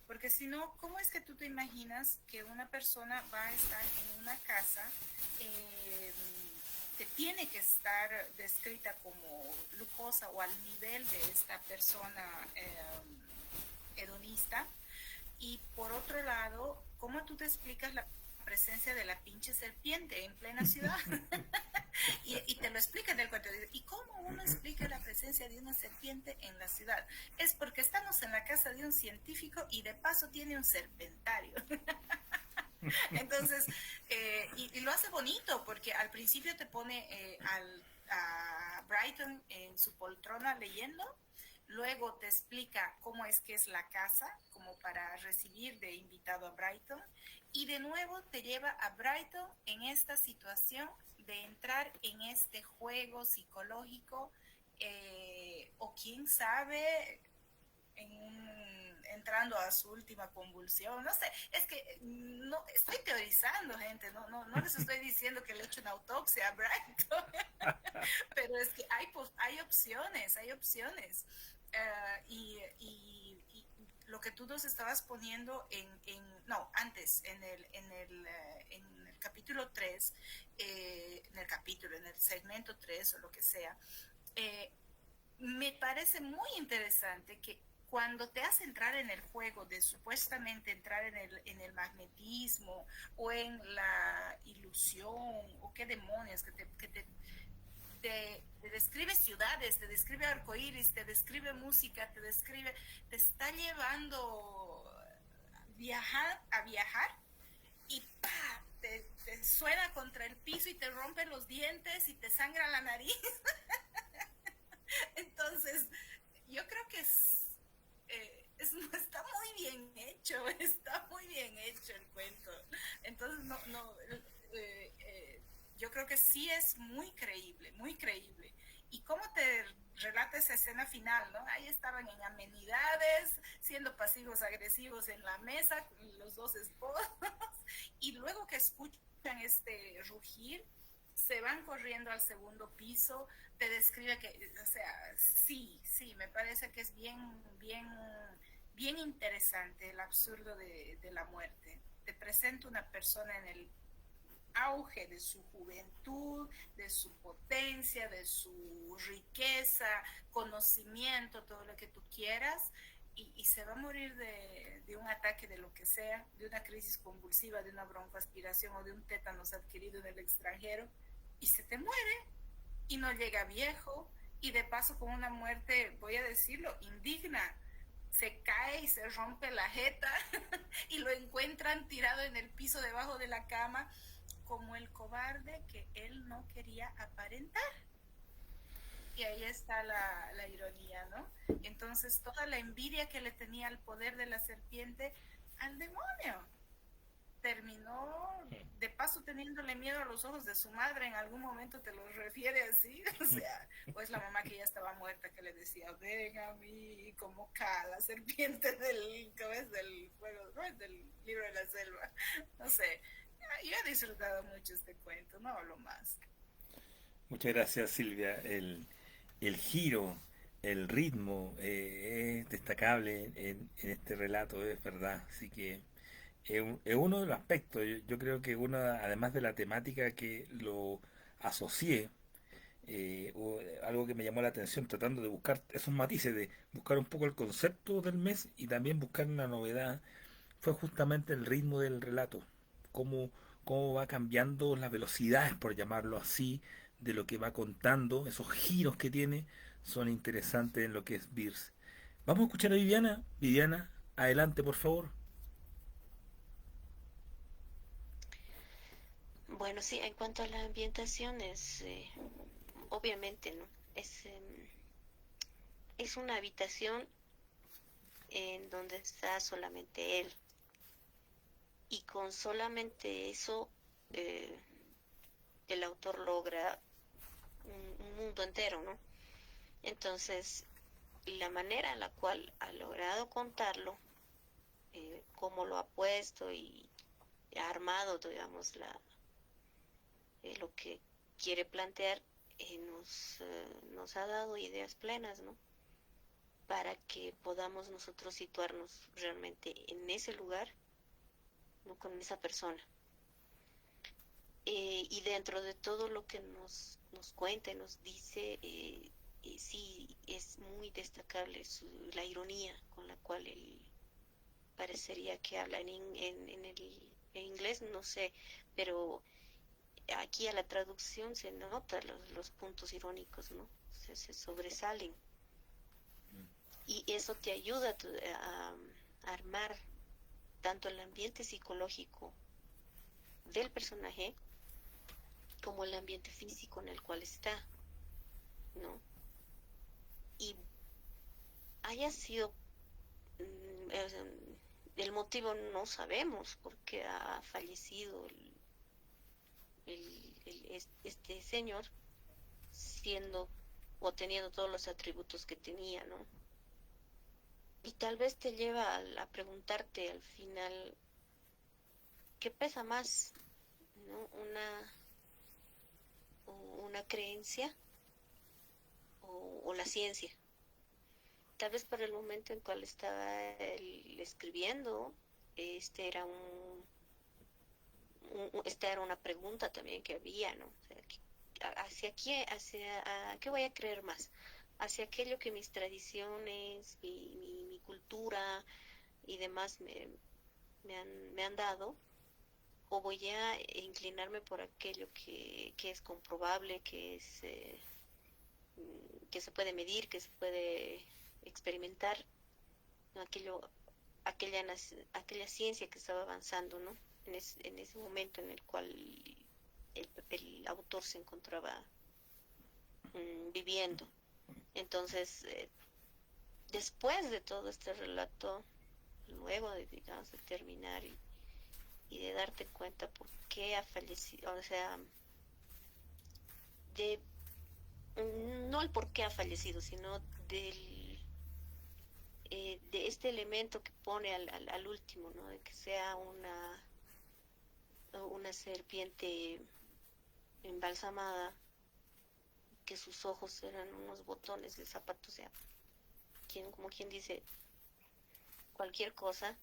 Porque si no, ¿cómo es que tú te imaginas que una persona va a estar en una casa que tiene que estar descrita como lujosa o al nivel de esta persona hedonista? Y por otro lado, ¿cómo tú te explicas la presencia de la pinche serpiente en plena ciudad? y te lo explica en el cuento. ¿Y cómo uno explica la presencia de una serpiente en la ciudad? Es porque estamos en la casa de un científico y de paso tiene un serpentario. Entonces, y lo hace bonito porque al principio te pone a Brighton en su poltrona leyendo. Luego te explica cómo es que es la casa, como para recibir de invitado a Brighton. Y de nuevo te lleva a Brighton en esta situación de entrar en este juego psicológico, o quién sabe, entrando a su última convulsión, no sé, es que no estoy teorizando, gente, no les estoy diciendo que le he hecho una autopsia a Brighton, pero es que hay opciones, y lo que tú nos estabas poniendo en el capítulo 3, en el segmento 3 o lo que sea, me parece muy interesante que cuando te hace entrar en el juego de supuestamente entrar en el magnetismo o en la ilusión o qué demonios, te describe ciudades, te describe arcoíris, te describe música, te está llevando a viajar y ¡pa! Te suena contra el piso y te rompe los dientes y te sangra la nariz. Entonces, yo creo que está muy bien hecho, el cuento. Entonces, yo creo que sí es muy creíble, muy creíble. Y cómo te relata esa escena final, ¿no? Ahí estaban en amenidades, siendo pasivos agresivos en la mesa, los dos esposos, y luego que escuchan este rugir, se van corriendo al segundo piso, te describe que, o sea, sí, me parece que es bien interesante el absurdo de la muerte. Te presenta una persona en el auge de su juventud, de su potencia, de su riqueza, conocimiento, todo lo que tú quieras, y se va a morir de un ataque de lo que sea, de una crisis convulsiva, de una broncoaspiración o de un tétanos adquirido en el extranjero, y se te muere, y no llega viejo, y de paso con una muerte, voy a decirlo, indigna. Se cae y se rompe la jeta y lo encuentran tirado en el piso debajo de la cama, como el cobarde que él no quería aparentar. Y ahí está la ironía, ¿no? Entonces toda la envidia que le tenía al poder de la serpiente, al demonio, terminó de paso teniéndole miedo a los ojos de su madre. En algún momento te lo refiere así, o sea, pues la mamá que ya estaba muerta, que le decía, ven a mí, como la serpiente del fuego, ¿no? Del libro de la selva, no sé. Yo he disfrutado mucho este cuento, no hablo más. Muchas gracias, Silvia. El giro, el ritmo es destacable en este relato, es verdad. Así que es uno de los aspectos. Yo creo que además de la temática que lo asocié, algo que me llamó la atención, tratando de buscar esos matices, de buscar un poco el concepto del mes y también buscar una novedad, fue justamente el ritmo del relato, cómo, cómo va cambiando las velocidades, por llamarlo así, de lo que va contando, esos giros que tiene, son interesantes en lo que es Beers. Vamos a escuchar a Viviana. Viviana, adelante, por favor. Bueno, sí, en cuanto a la ambientación obviamente, ¿no? Es una habitación en donde está solamente él. Y con solamente eso, el autor logra un mundo entero, ¿no? Entonces, la manera en la cual ha logrado contarlo, cómo lo ha puesto y ha armado, digamos, lo que quiere plantear, nos ha dado ideas plenas, ¿no? Para que podamos nosotros situarnos realmente en ese lugar, ¿no? Con esa persona. Y dentro de todo lo que nos cuenta y nos dice, sí, es muy destacable la ironía con la cual él parecería que habla en inglés, no sé, pero aquí a la traducción se nota los puntos irónicos, ¿no? Se sobresalen. Y eso te ayuda a armar tanto el ambiente psicológico del personaje como el ambiente físico en el cual está, ¿no? Y haya sido el motivo no sabemos por qué ha fallecido este señor, siendo o teniendo todos los atributos que tenía, ¿no? y tal vez te lleva a preguntarte al final, ¿qué pesa más, ¿no? Una creencia o la ciencia. Tal vez para el momento en cual estaba él escribiendo, esta era una pregunta también que había, ¿no? O sea, ¿a qué voy a creer más? ¿Hacia aquello que mis tradiciones, mi cultura y demás me han dado? ¿O voy a inclinarme por aquello que es comprobable, que se puede medir, que se puede experimentar, ¿no? Aquella ciencia que estaba avanzando, ¿no? En ese momento en el cual el autor se encontraba viviendo. Entonces, después de todo este relato, luego de, digamos, de terminar y de darte cuenta por qué ha fallecido, o sea, no el por qué ha fallecido, sino de este elemento que pone al último, ¿no? De que sea una serpiente embalsamada, que sus ojos eran unos botones de zapatos, o sea, como quien dice cualquier cosa.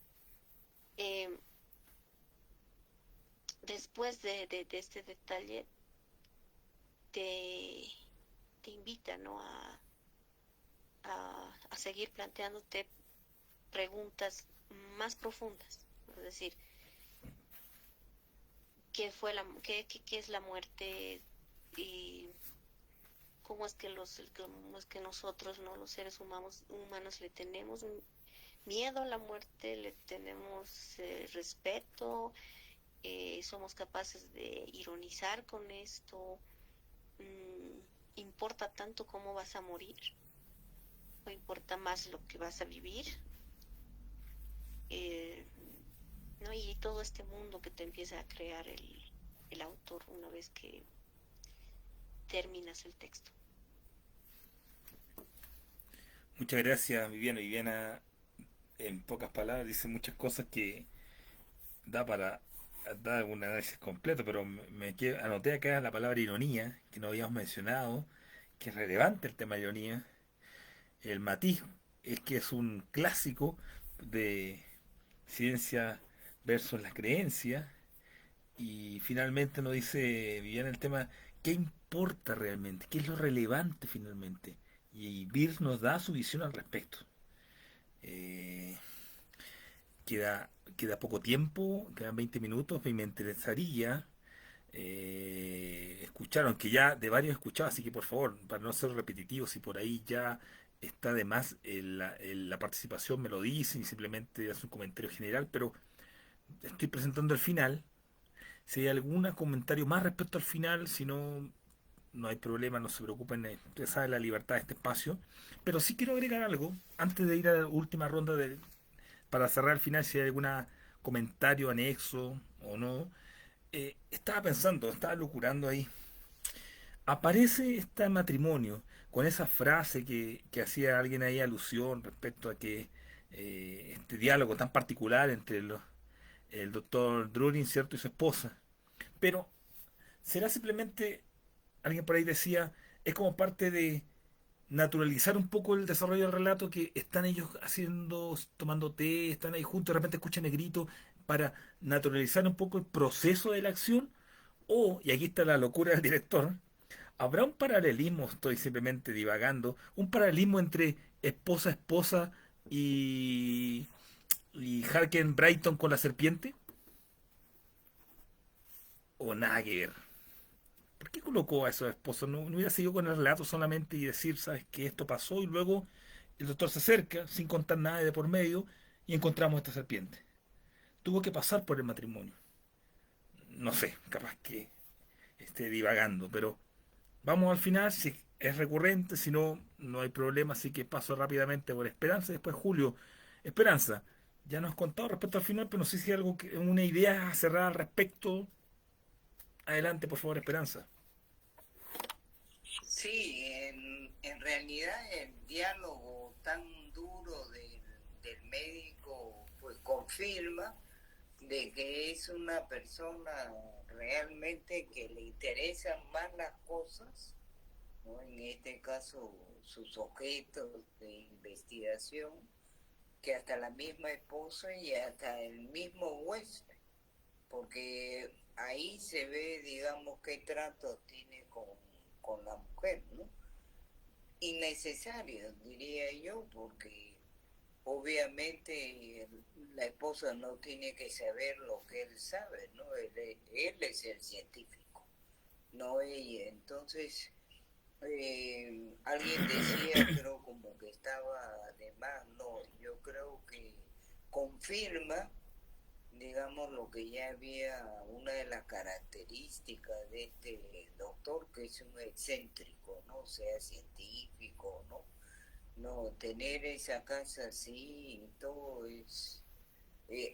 Después de este detalle, te invita, ¿no? a seguir planteándote preguntas más profundas, ¿no? Es decir, ¿qué es la muerte? Y cómo es que nosotros, ¿no? Los seres humanos le tenemos miedo a la muerte, le tenemos respeto, somos capaces de ironizar con esto. ¿Importa tanto cómo vas a morir? ¿O importa más lo que vas a vivir? ¿No? Y todo este mundo que te empieza a crear el autor una vez que terminas el texto. Muchas gracias, Viviana. Viviana, en pocas palabras, dice muchas cosas que da para dar un análisis completo, pero anoté acá la palabra ironía, que no habíamos mencionado, que es relevante el tema de ironía. El matiz es que es un clásico de ciencia versus la creencia. Y finalmente nos dice Viviana el tema, ¿qué importa realmente? ¿Qué es lo relevante finalmente? Y Beers nos da su visión al respecto. Eh, queda poco tiempo, quedan 20 minutos, y me interesaría escuchar, aunque ya de varios he escuchado, así que por favor, para no ser repetitivo, si por ahí ya está de más la participación, me lo dicen y simplemente hace un comentario general, pero estoy presentando el final. Si hay algún comentario más respecto al final, si no, no hay problema, no se preocupen, ustedes saben la libertad de este espacio. Pero sí quiero agregar algo, antes de ir a la última ronda, para cerrar el final, si hay algún comentario anexo o no. Estaba pensando, estaba locurando ahí. Aparece este matrimonio con esa frase que hacía alguien ahí alusión respecto a que este diálogo tan particular entre el doctor Drurin, ¿cierto? Y su esposa. Pero, ¿será simplemente, alguien por ahí decía, es como parte de naturalizar un poco el desarrollo del relato, que están ellos tomando té, están ahí juntos, de repente escuchan el grito, para naturalizar un poco el proceso de la acción? O, y aquí está la locura del director, ¿habrá un paralelismo, estoy simplemente divagando, un paralelismo entre esposa y Harken Brighton con la serpiente? ¿O nada que ver? ¿Por qué colocó a esos esposos? No hubiera seguido con el relato solamente y decir, sabes que esto pasó, y luego el doctor se acerca sin contar nada de por medio y encontramos esta serpiente. Tuvo que pasar por el matrimonio. No sé, capaz que esté divagando, pero vamos al final, si es recurrente, si no, no hay problema, así que paso rápidamente por Esperanza y después Julio. Esperanza, ya nos has contado respecto al final, pero no sé si hay una idea cerrada al respecto. Adelante, por favor, Esperanza. Sí, en realidad el diálogo tan duro médico pues confirma de que es una persona realmente que le interesan más las cosas, ¿no? En este caso sus objetos de investigación, que hasta la misma esposa y hasta el mismo huésped, porque ahí se ve, digamos, qué trato tiene con la mujer, ¿no? Innecesario, diría yo, porque obviamente la esposa no tiene que saber lo que él sabe, ¿no? Él es el científico, no ella. Entonces, alguien decía, creo como que estaba de más, no, yo creo que confirma, digamos, lo que ya había, una de las características de este doctor, que es un excéntrico, ¿no? Sea científico, ¿no? No, tener esa casa así y todo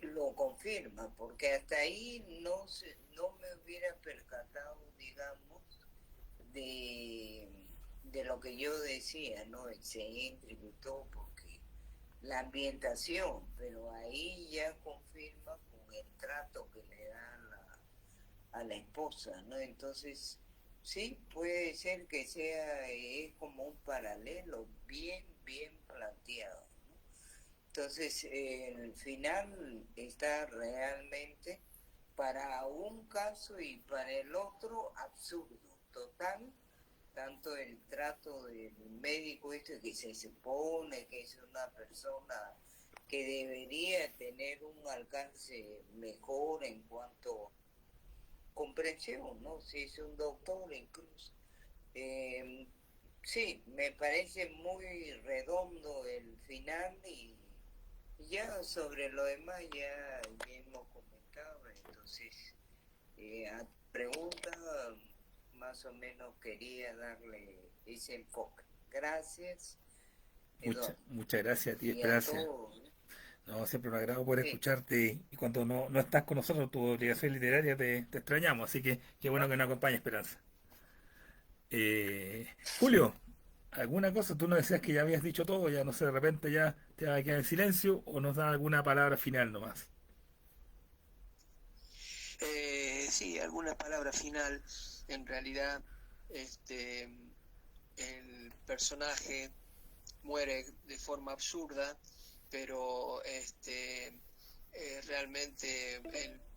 lo confirma, porque hasta ahí no me hubiera percatado, digamos, de lo que yo decía, ¿no? Excéntrico y todo, porque la ambientación, pero ahí ya confirma con el trato que le da a la esposa, ¿no? Entonces, sí, puede ser que sea, es como un paralelo bien planteado, ¿no? Entonces, el final está realmente para un caso y para el otro absurdo, total, tanto el trato del médico este que se supone que es una persona que debería tener un alcance mejor en cuanto comprensión, ¿no? Si es un doctor incluso. Sí, me parece muy redondo el final y ya sobre lo demás ya hemos comentado, entonces a tu pregunta más o menos quería darle ese enfoque. Gracias, Eduardo. Muchas gracias a ti, Y a Esperanza. todos. No, siempre me agrado poder Sí. escucharte y cuando no estás con nosotros, tu obligación literaria, te extrañamos, así que qué bueno que nos acompañe, Esperanza. Julio, ¿alguna cosa? Tú nos decías que ya habías dicho todo, ya no sé, de repente ya te va a quedar en silencio o nos da alguna palabra final nomás. Sí, alguna palabra final. En realidad, el personaje muere de forma absurda, pero realmente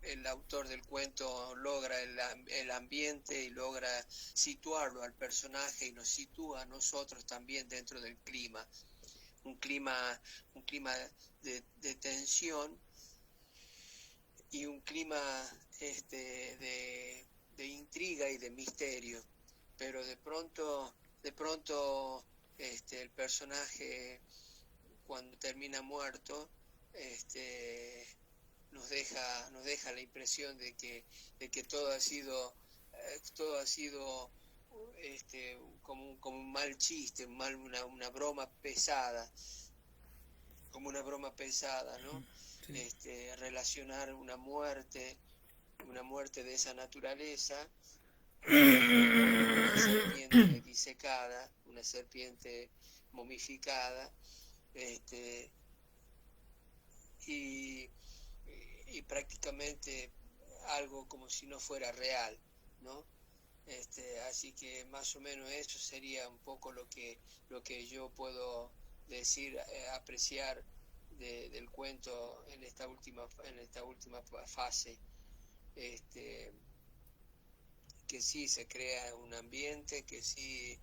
el autor del cuento logra el ambiente y logra situarlo al personaje y nos sitúa a nosotros también dentro del clima, un clima de tensión y un clima de intriga y de misterio, pero de pronto el personaje cuando termina muerto nos deja la impresión de que todo ha sido como un mal chiste, una broma pesada, como una broma pesada, ¿no? Sí. Relacionar una muerte de esa naturaleza con una serpiente disecada, una serpiente momificada, y prácticamente algo como si no fuera real, ¿no? Así que más o menos eso sería un poco lo que yo puedo decir, apreciar del cuento en esta última fase. Que sí se crea un ambiente, que sí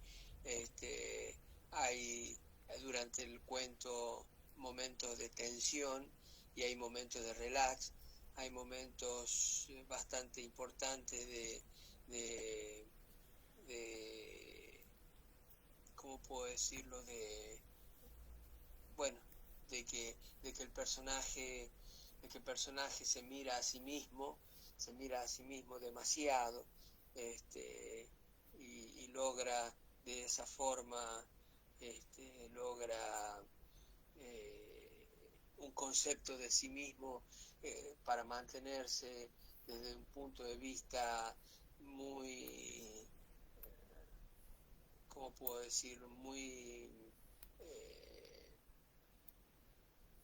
hay durante el cuento momentos de tensión y hay momentos de relax, hay momentos bastante importantes de ¿cómo puedo decirlo? Bueno, de que el personaje se mira a sí mismo demasiado, y logra de esa forma logra un concepto de sí mismo para mantenerse desde un punto de vista muy, ¿cómo puedo decirlo? Muy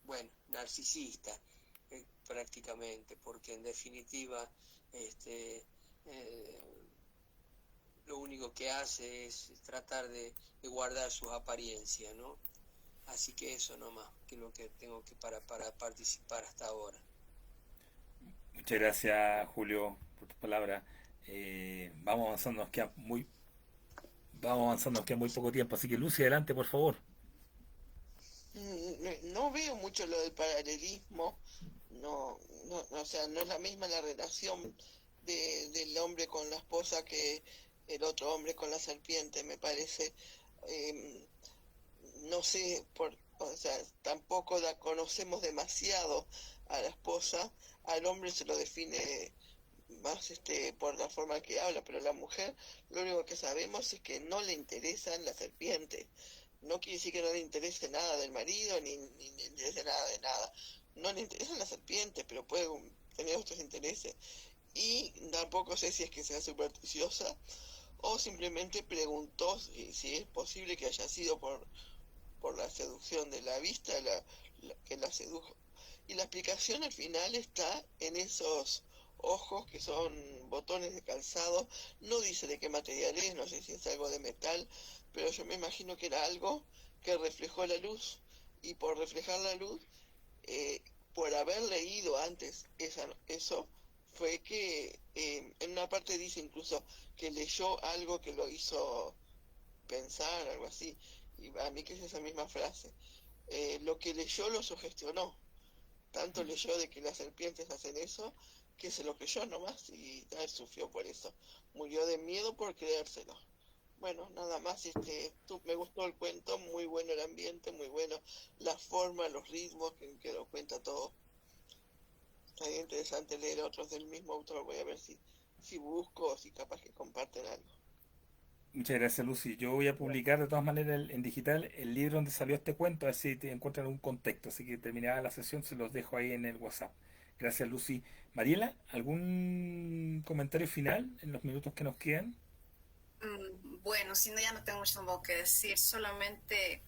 bueno, narcisista, prácticamente, porque en definitiva lo único que hace es tratar de guardar sus apariencias, ¿no? Así que eso nomás, que es lo que tengo que para participar hasta ahora. Muchas gracias, Julio, por tus palabras. Vamos avanzando, nos queda muy poco tiempo, así que Lucy, adelante, por favor. No veo mucho lo del paralelismo, o sea, no es la misma la relación del hombre con la esposa que el otro hombre con la serpiente, me parece. No sé, o sea, tampoco la conocemos demasiado a la esposa, al hombre se lo define más por la forma que habla, pero la mujer lo único que sabemos es que no le interesa la serpiente. No quiere decir que no le interese nada del marido, ni le interese nada de nada. No le interesa la serpiente, pero puede tener otros intereses. Y tampoco sé si es que sea supersticiosa o simplemente preguntó si es posible que haya sido por la seducción de la vista que la sedujo. Y la explicación al final está en esos ojos que son botones de calzado. No dice de qué material es, no sé si es algo de metal, pero yo me imagino que era algo que reflejó la luz, y por reflejar la luz, por haber leído antes eso, fue que en una parte dice incluso que leyó algo que lo hizo pensar, algo así, y a mí que es esa misma frase. Lo que leyó lo sugestionó, tanto leyó de que las serpientes hacen eso, que se lo creyó nomás y sufrió por eso, murió de miedo por creérselo. Bueno, nada más, me gustó el cuento, muy bueno el ambiente, muy bueno la forma, los ritmos que lo cuenta todo. Estaría interesante leer otros del mismo autor, voy a ver si busco o si capaz que comparten algo. Muchas gracias, Lucy. Yo voy a publicar de todas maneras en digital el libro donde salió este cuento, a ver si te encuentran un contexto. Así que terminada la sesión se los dejo ahí en el WhatsApp. Gracias, Lucy. Mariela, ¿algún comentario final en los minutos que nos quedan? Bueno, si no, ya no tengo mucho que decir, solamente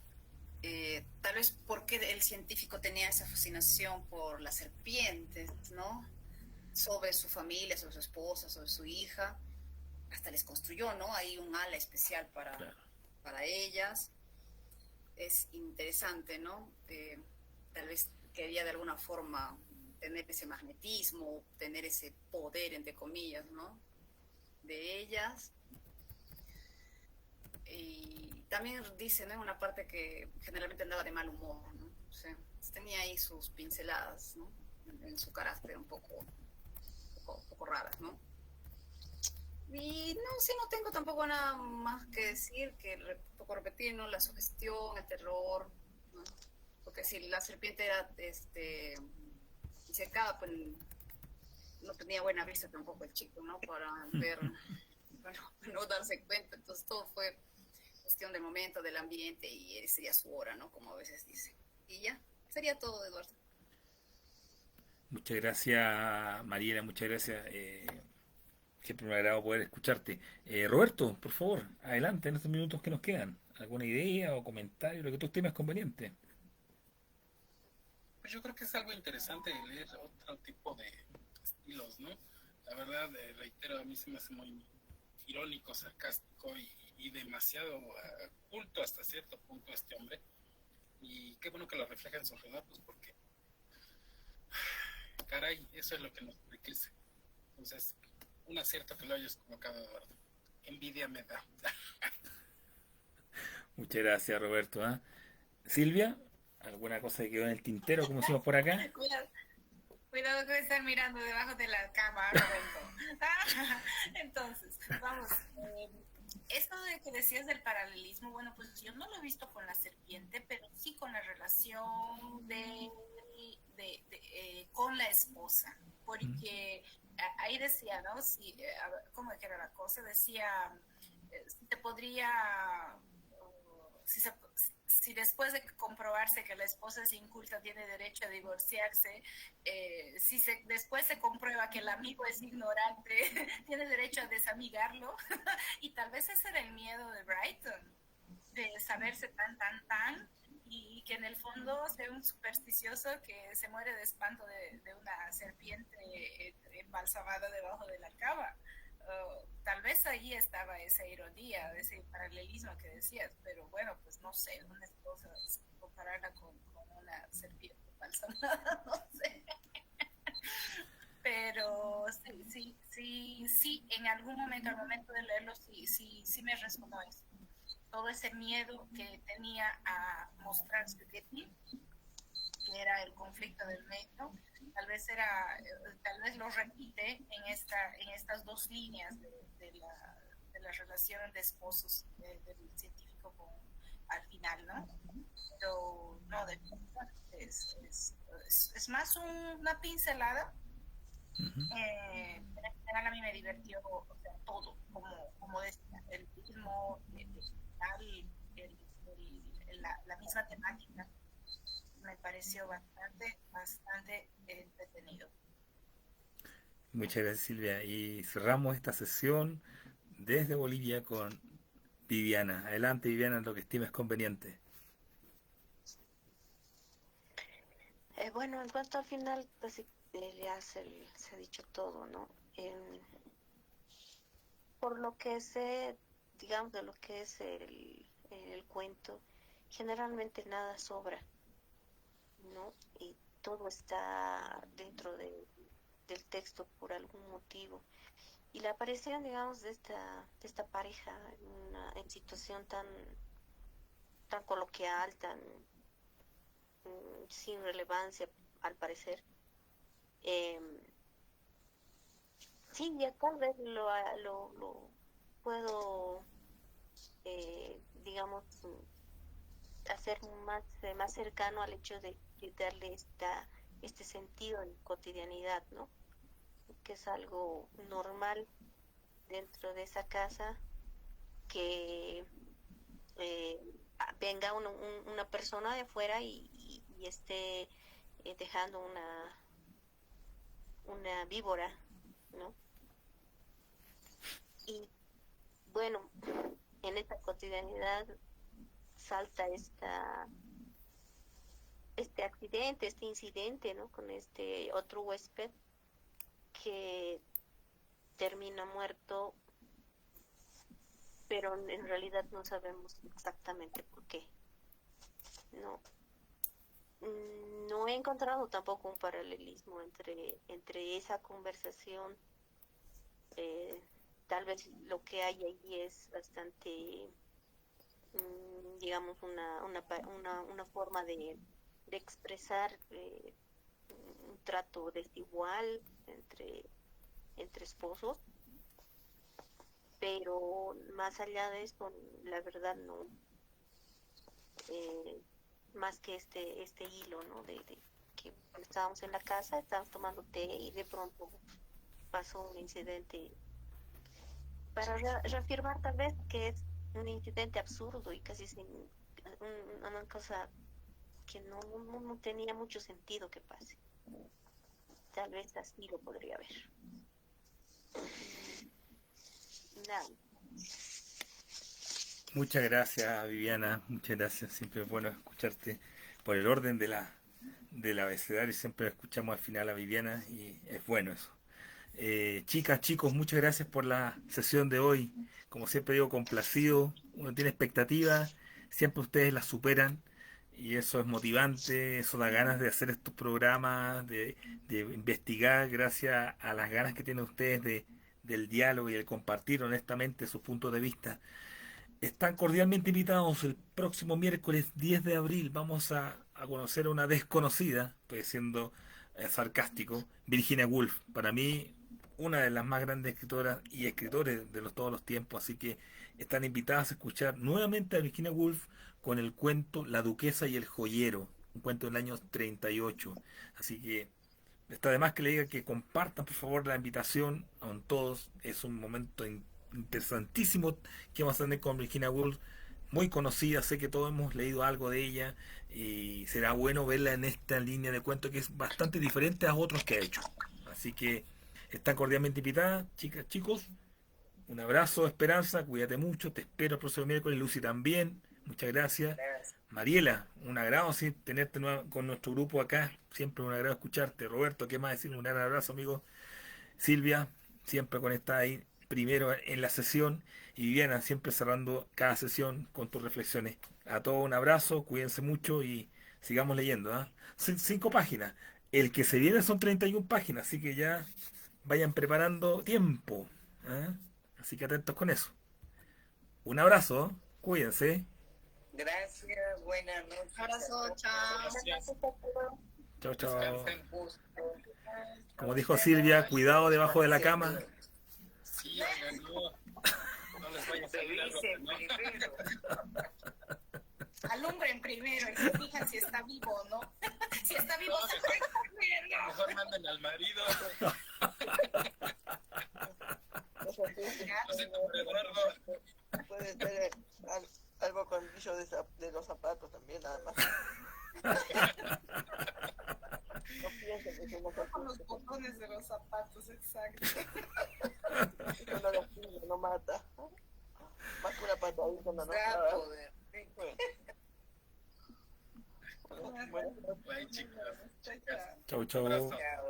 tal vez porque el científico tenía esa fascinación por las serpientes, ¿no? Sobre su familia, sobre su esposa, sobre su hija, hasta les construyó, ¿no? Hay un ala especial para ellas. Es interesante, ¿no? Tal vez quería de alguna forma tener ese magnetismo, tener ese poder, entre comillas, ¿no? De ellas. Y también dice, ¿no? En una parte que generalmente andaba de mal humor, ¿no? O sea, tenía ahí sus pinceladas, ¿no? En su carácter un poco raras, ¿no? Y no, sí, no tengo tampoco nada más que decir, que poco repetir, ¿no? La sugestión, el terror, ¿no? Porque si la serpiente era cercada, pues no tenía buena vista tampoco el chico, ¿no? Para ver, bueno, no darse cuenta. Entonces todo fue cuestión del momento, del ambiente, y sería su hora, ¿no? Como a veces dice. Y ya, sería todo, Eduardo. Muchas gracias, Mariela, muchas gracias. Siempre me agrada poder escucharte. Roberto, por favor, adelante en estos minutos que nos quedan. ¿Alguna idea o comentario, lo que tú estimes conveniente? Pues yo creo que es algo interesante leer otro tipo de estilos, ¿no? La verdad, reitero, a mí se me hace muy irónico, sarcástico y demasiado culto hasta cierto punto este hombre. Y qué bueno que lo refleja en sus relatos, porque caray, eso es lo que nos enriquece. Entonces, un acierto que lo hayas colocado, Eduardo. Envidia me da. Muchas gracias, Roberto. Silvia, ¿alguna cosa que quedó en el tintero, como decimos por acá? Cuidado que estar mirando debajo de la cama, Roberto. Entonces, vamos. Esto de que decías del paralelismo, bueno, pues yo no lo he visto con la serpiente, pero sí con la relación con la esposa, porque ahí decía, ¿no? Si, ¿cómo era la cosa? Decía, si te podría, si después de comprobarse que la esposa es inculta tiene derecho a divorciarse, después se comprueba que el amigo es ignorante, tiene derecho a desamigarlo. Y tal vez ese era el miedo de Brighton, de saberse tan, y que en el fondo sea un supersticioso que se muere de espanto de una serpiente embalsamada debajo de la cama. Tal vez ahí estaba esa ironía, ese paralelismo que decías, pero bueno, pues no sé, una esposa compararla con una serpiente embalsamada, no sé. Pero sí, en algún momento, al momento de leerlo, sí me resonó eso. Todo ese miedo que tenía a mostrarse de ti, que era el conflicto del medio, tal vez lo repite en estas dos líneas de la relación de esposos del científico al final, ¿no? Pero no, definitivamente es más una pincelada. En general a mí me divirtió, o sea, todo, como decía, el ritmo, la misma temática, me pareció bastante entretenido. Muchas gracias, Silvia. Y cerramos esta sesión desde Bolivia con Viviana. Adelante, Viviana, lo que estimes conveniente. Bueno, en cuanto al final, pues ya se ha dicho todo, ¿no? Por lo que sé, digamos, de lo que es el cuento, generalmente nada sobra, ¿no? Y todo está dentro del texto por algún motivo. Y la aparición, digamos, de esta pareja en situación tan coloquial, tan sin relevancia, al parecer. Sí, ya tal vez lo puedo, digamos, hacer más cercano al hecho de darle este sentido de cotidianidad, ¿no? Que es algo normal dentro de esa casa, que venga una persona de afuera y esté dejando una víbora, ¿no? Y bueno, en esta cotidianidad salta este accidente, este incidente, ¿no? Con este otro huésped que termina muerto, pero en realidad no sabemos exactamente por qué. No he encontrado tampoco un paralelismo entre esa conversación. Tal vez lo que hay allí es bastante, digamos, una forma de expresar un trato desigual entre esposos, pero más allá de esto, la verdad no, más que este hilo, ¿no? De que cuando estábamos en la casa, estábamos tomando té y de pronto pasó un incidente para reafirmar tal vez que es un incidente absurdo y casi sin una cosa que no tenía mucho sentido que pase. Tal vez así lo podría ver. Nada. Muchas gracias, Viviana. Muchas gracias. Siempre es bueno escucharte por el orden del abecedario. Siempre escuchamos al final a Viviana y es bueno eso. Chicas, chicos, muchas gracias por la sesión de hoy. Como siempre digo, complacido. Uno tiene expectativas, siempre ustedes las superan y eso es motivante, eso da ganas de hacer estos programas, de investigar gracias a las ganas que tienen ustedes del diálogo y el compartir honestamente sus puntos de vista. Están cordialmente invitados el próximo miércoles 10 de abril. Vamos a conocer a una desconocida, pues siendo sarcástico, Virginia Woolf. Para mí, una de las más grandes escritoras y escritores de todos los tiempos. Así que están invitadas a escuchar nuevamente a Virginia Woolf con el cuento La Duquesa y el Joyero, un cuento del año 38. Así que está de más que le diga que compartan por favor la invitación a todos. Es un momento interesantísimo que vamos a tener con Virginia Woolf, muy conocida, sé que todos hemos leído algo de ella y será bueno verla en esta línea de cuento que es bastante diferente a otros que ha hecho. Así que están cordialmente invitadas, chicas, chicos. Un abrazo, Esperanza, cuídate mucho, te espero el próximo miércoles, Lucy también, muchas gracias. Mariela, un agrado sí, tenerte con nuestro grupo acá. Siempre un agrado escucharte. Roberto, ¿qué más decir? Un gran abrazo, amigo. Silvia, siempre conectada ahí primero en la sesión. Y Viviana, siempre cerrando cada sesión con tus reflexiones. A todos un abrazo, cuídense mucho y sigamos leyendo. ¿Ah? 5 páginas. El que se viene son 31 páginas, así que ya vayan preparando tiempo. ¿Ah? Así que atentos con eso. Un abrazo, cuídense. Gracias, buenas noches. Abrazo, chao. Gracias. Chao, chao. Descansen. Como dijo Silvia, cuidado debajo de la cama. Sí, oigan, no les vaya a salir algo que no. Alumbren primero y se fijan si está vivo o no. Si está vivo, se puede comer, ¿no? Mejor manden al marido. No sé, Lo siento por Eduardo. puede ser algo con el brillo de los zapatos también, nada más. No piensen que somos Con los así. botones de los zapatos, exacto. Eso no lastima, no mata. Más que una patadita no nos Da da. poder. Bueno, Bye, chicos. Chao, chao. Chau, chau. Abrazo. Chao.